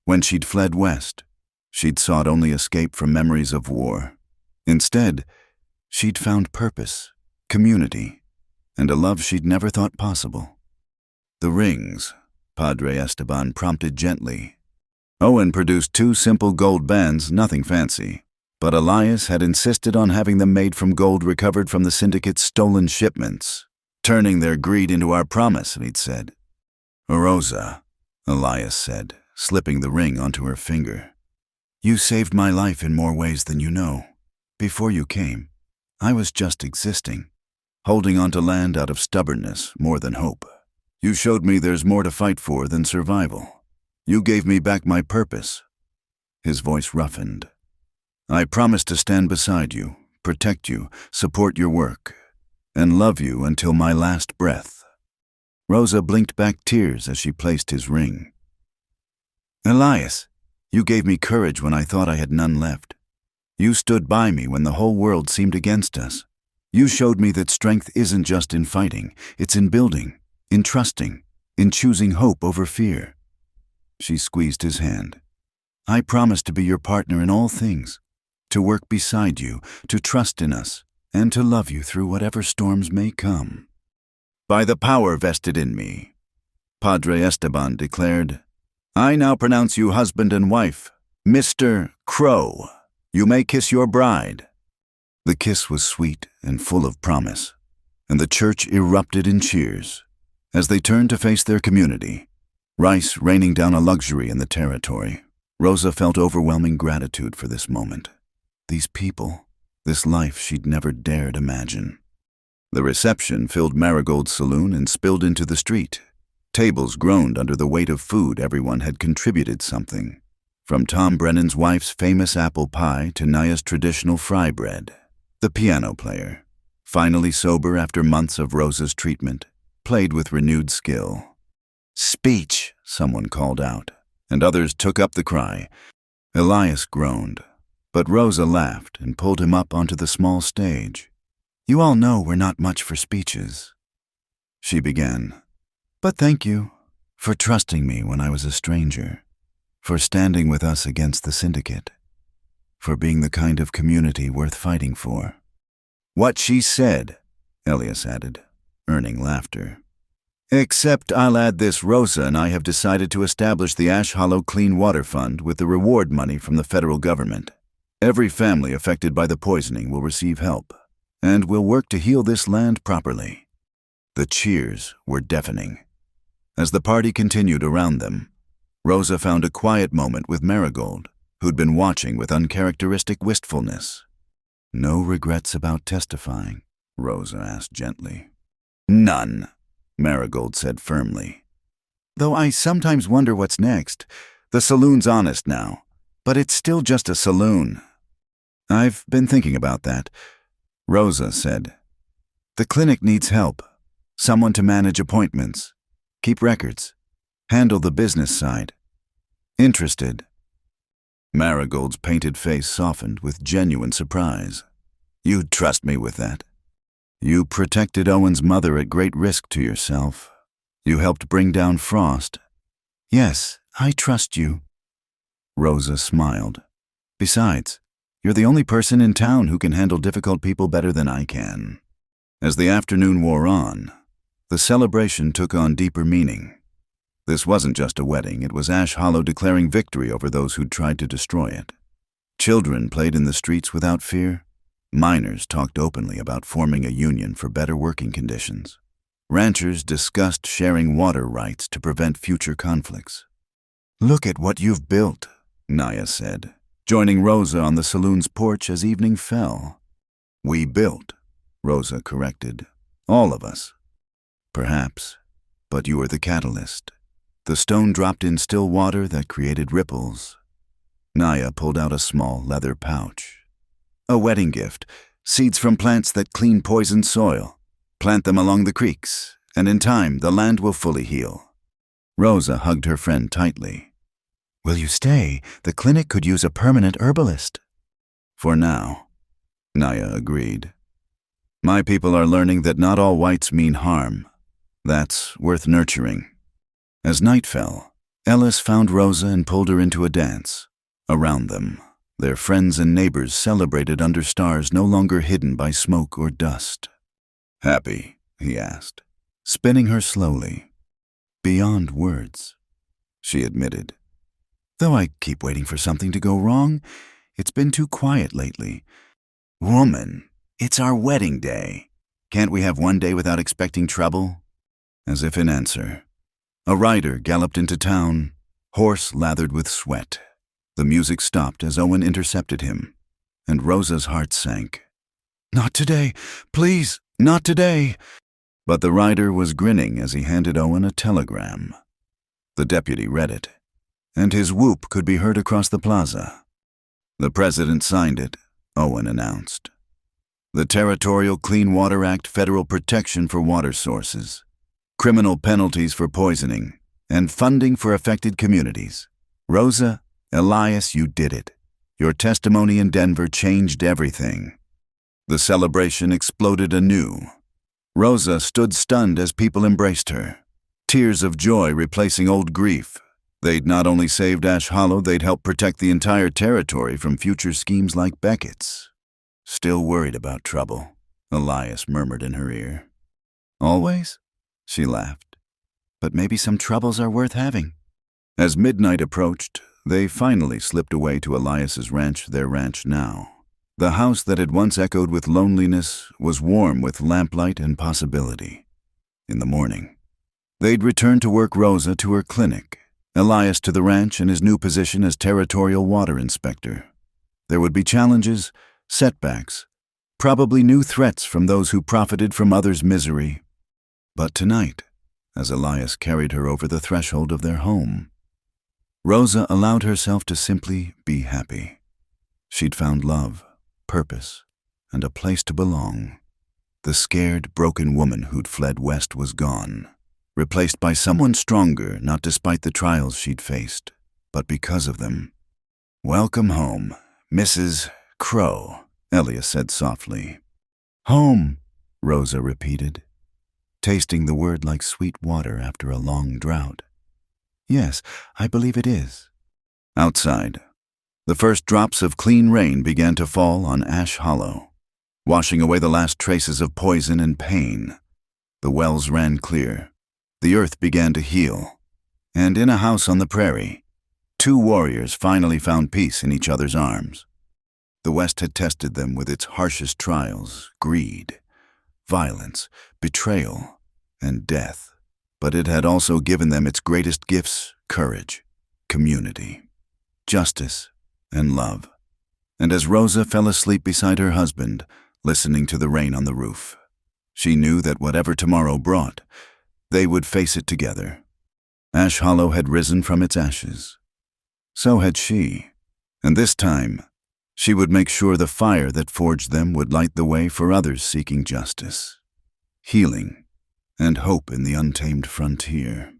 When she'd fled west, she'd sought only escape from memories of war. Instead, she'd found purpose, community, and a love she'd never thought possible. "The rings," Padre Esteban prompted gently. Owen produced 2 simple gold bands, nothing fancy, but Elias had insisted on having them made from gold recovered from the syndicate's stolen shipments, turning their greed into our promise, he'd said. "Rosa," Elias said, slipping the ring onto her finger. "You saved my life in more ways than you know. Before you came, I was just existing, holding on to land out of stubbornness more than hope. You showed me there's more to fight for than survival. You gave me back my purpose." His voice roughened. "I promise to stand beside you, protect you, support your work, and love you until my last breath." Rosa blinked back tears as she placed his ring. "Elias, you gave me courage when I thought I had none left. You stood by me when the whole world seemed against us. You showed me that strength isn't just in fighting, it's in building, in trusting, in choosing hope over fear." She squeezed his hand. "I promise to be your partner in all things, to work beside you, to trust in us, and to love you through whatever storms may come." "By the power vested in me," Padre Esteban declared, "I now pronounce you husband and wife. Mr. Crow, you may kiss your bride." The kiss was sweet and full of promise, and the church erupted in cheers. As they turned to face their community, rice raining down a luxury in the territory, Rosa felt overwhelming gratitude for this moment. These people, this life she'd never dared imagine. The reception filled Marigold's saloon and spilled into the street. Tables groaned under the weight of food. Everyone had contributed something, from Tom Brennan's wife's famous apple pie to Naya's traditional fry bread. The piano player, finally sober after months of Rosa's treatment, played with renewed skill. "Speech," someone called out, and others took up the cry. Elias groaned, but Rosa laughed and pulled him up onto the small stage. "You all know we're not much for speeches," she began. "But thank you for trusting me when I was a stranger, for standing with us against the syndicate, for being the kind of community worth fighting for." "What she said," Elias added, earning laughter. Except I'll add this: Rosa and I have decided to establish the Ash Hollow Clean Water Fund with the reward money from the federal government. Every family affected by the poisoning will receive help, and we'll work to heal this land properly." The cheers were deafening. As the party continued around them, Rosa found a quiet moment with Marigold, who'd been watching with uncharacteristic wistfulness. "No regrets about testifying?" Rosa asked gently. "None," Marigold said firmly. "Though I sometimes wonder what's next. The saloon's honest now, but it's still just a saloon." "I've been thinking about that," Rosa said. "The clinic needs help. Someone to manage appointments, keep records, handle the business side. Interested?" Marigold's painted face softened with genuine surprise. "You'd trust me with that? You protected Owen's mother at great risk to yourself. You helped bring down Frost." "Yes, I trust you." Rosa smiled. "Besides, you're the only person in town who can handle difficult people better than I can." As the afternoon wore on, the celebration took on deeper meaning. This wasn't just a wedding, it was Ash Hollow declaring victory over those who'd tried to destroy it. Children played in the streets without fear. Miners talked openly about forming a union for better working conditions. Ranchers discussed sharing water rights to prevent future conflicts. "Look at what you've built," Naya said, joining Rosa on the saloon's porch as evening fell. "We built," Rosa corrected. "All of us." "Perhaps, but you were the catalyst. The stone dropped in still water that created ripples." Naya pulled out a small leather pouch. "A wedding gift, seeds from plants that clean poisoned soil. Plant them along the creeks, and in time the land will fully heal." Rosa hugged her friend tightly. "Will you stay? The clinic could use a permanent herbalist." "For now," Naya agreed. "My people are learning that not all whites mean harm. That's worth nurturing." As night fell, Ellis found Rosa and pulled her into a dance. Around them, their friends and neighbors celebrated under stars no longer hidden by smoke or dust. "Happy?" he asked, spinning her slowly. "Beyond words," she admitted. "Though I keep waiting for something to go wrong. It's been too quiet lately." "Woman, it's our wedding day. Can't we have one day without expecting trouble?" As if in answer, a rider galloped into town, horse lathered with sweat. The music stopped as Owen intercepted him, and Rosa's heart sank. "Not today, please, not today." But the rider was grinning as he handed Owen a telegram. The deputy read it, and his whoop could be heard across the plaza. "The president signed it," Owen announced. "The Territorial Clean Water Act, federal protection for water sources, criminal penalties for poisoning, and funding for affected communities. Rosa, Elias, you did it. Your testimony in Denver changed everything." The celebration exploded anew. Rosa stood stunned as people embraced her, tears of joy replacing old grief. They'd not only saved Ash Hollow, they'd helped protect the entire territory from future schemes like Beckett's. "Still worried about trouble," Elias murmured in her ear. "Always?" She laughed. "But maybe some troubles are worth having." As midnight approached, they finally slipped away to Elias's ranch, their ranch now. The house that had once echoed with loneliness was warm with lamplight and possibility. In the morning, they'd return to work, Rosa to her clinic, Elias to the ranch in his new position as territorial water inspector. There would be challenges, setbacks, probably new threats from those who profited from others' misery. But tonight, as Elias carried her over the threshold of their home, Rosa allowed herself to simply be happy. She'd found love, purpose, and a place to belong. The scared, broken woman who'd fled west was gone, replaced by someone stronger, not despite the trials she'd faced, but because of them. "Welcome home, Mrs. Crow," Elias said softly. "Home," Rosa repeated, tasting the word like sweet water after a long drought. "Yes, I believe it is." Outside, the first drops of clean rain began to fall on Ash Hollow, washing away the last traces of poison and pain. The wells ran clear, The earth began to heal, and in a house on the prairie, two warriors finally found peace in each other's arms. The West had tested them with its harshest trials, greed, violence, betrayal, and death. But it had also given them its greatest gifts: courage, community, justice, and love. And as Rosa fell asleep beside her husband, listening to the rain on the roof, she knew that whatever tomorrow brought, they would face it together. Ash Hollow had risen from its ashes. So had she, and this time, she would make sure the fire that forged them would light the way for others seeking justice, healing, and hope in the untamed frontier.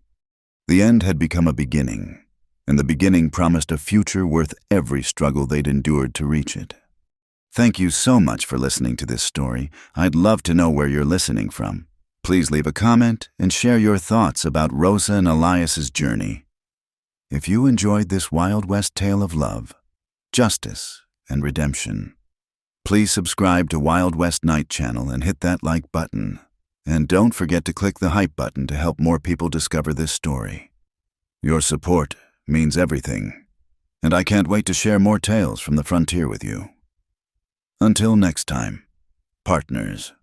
The end had become a beginning, and the beginning promised a future worth every struggle they'd endured to reach it. Thank you so much for listening to this story. I'd love to know where you're listening from. Please leave a comment and share your thoughts about Rosa and Elias's journey. If you enjoyed this Wild West tale of love, justice, and redemption, please subscribe to Wild West Night channel and hit that like button. And don't forget to click the hype button to help more people discover this story. Your support means everything, and I can't wait to share more tales from the frontier with you. Until next time, partners.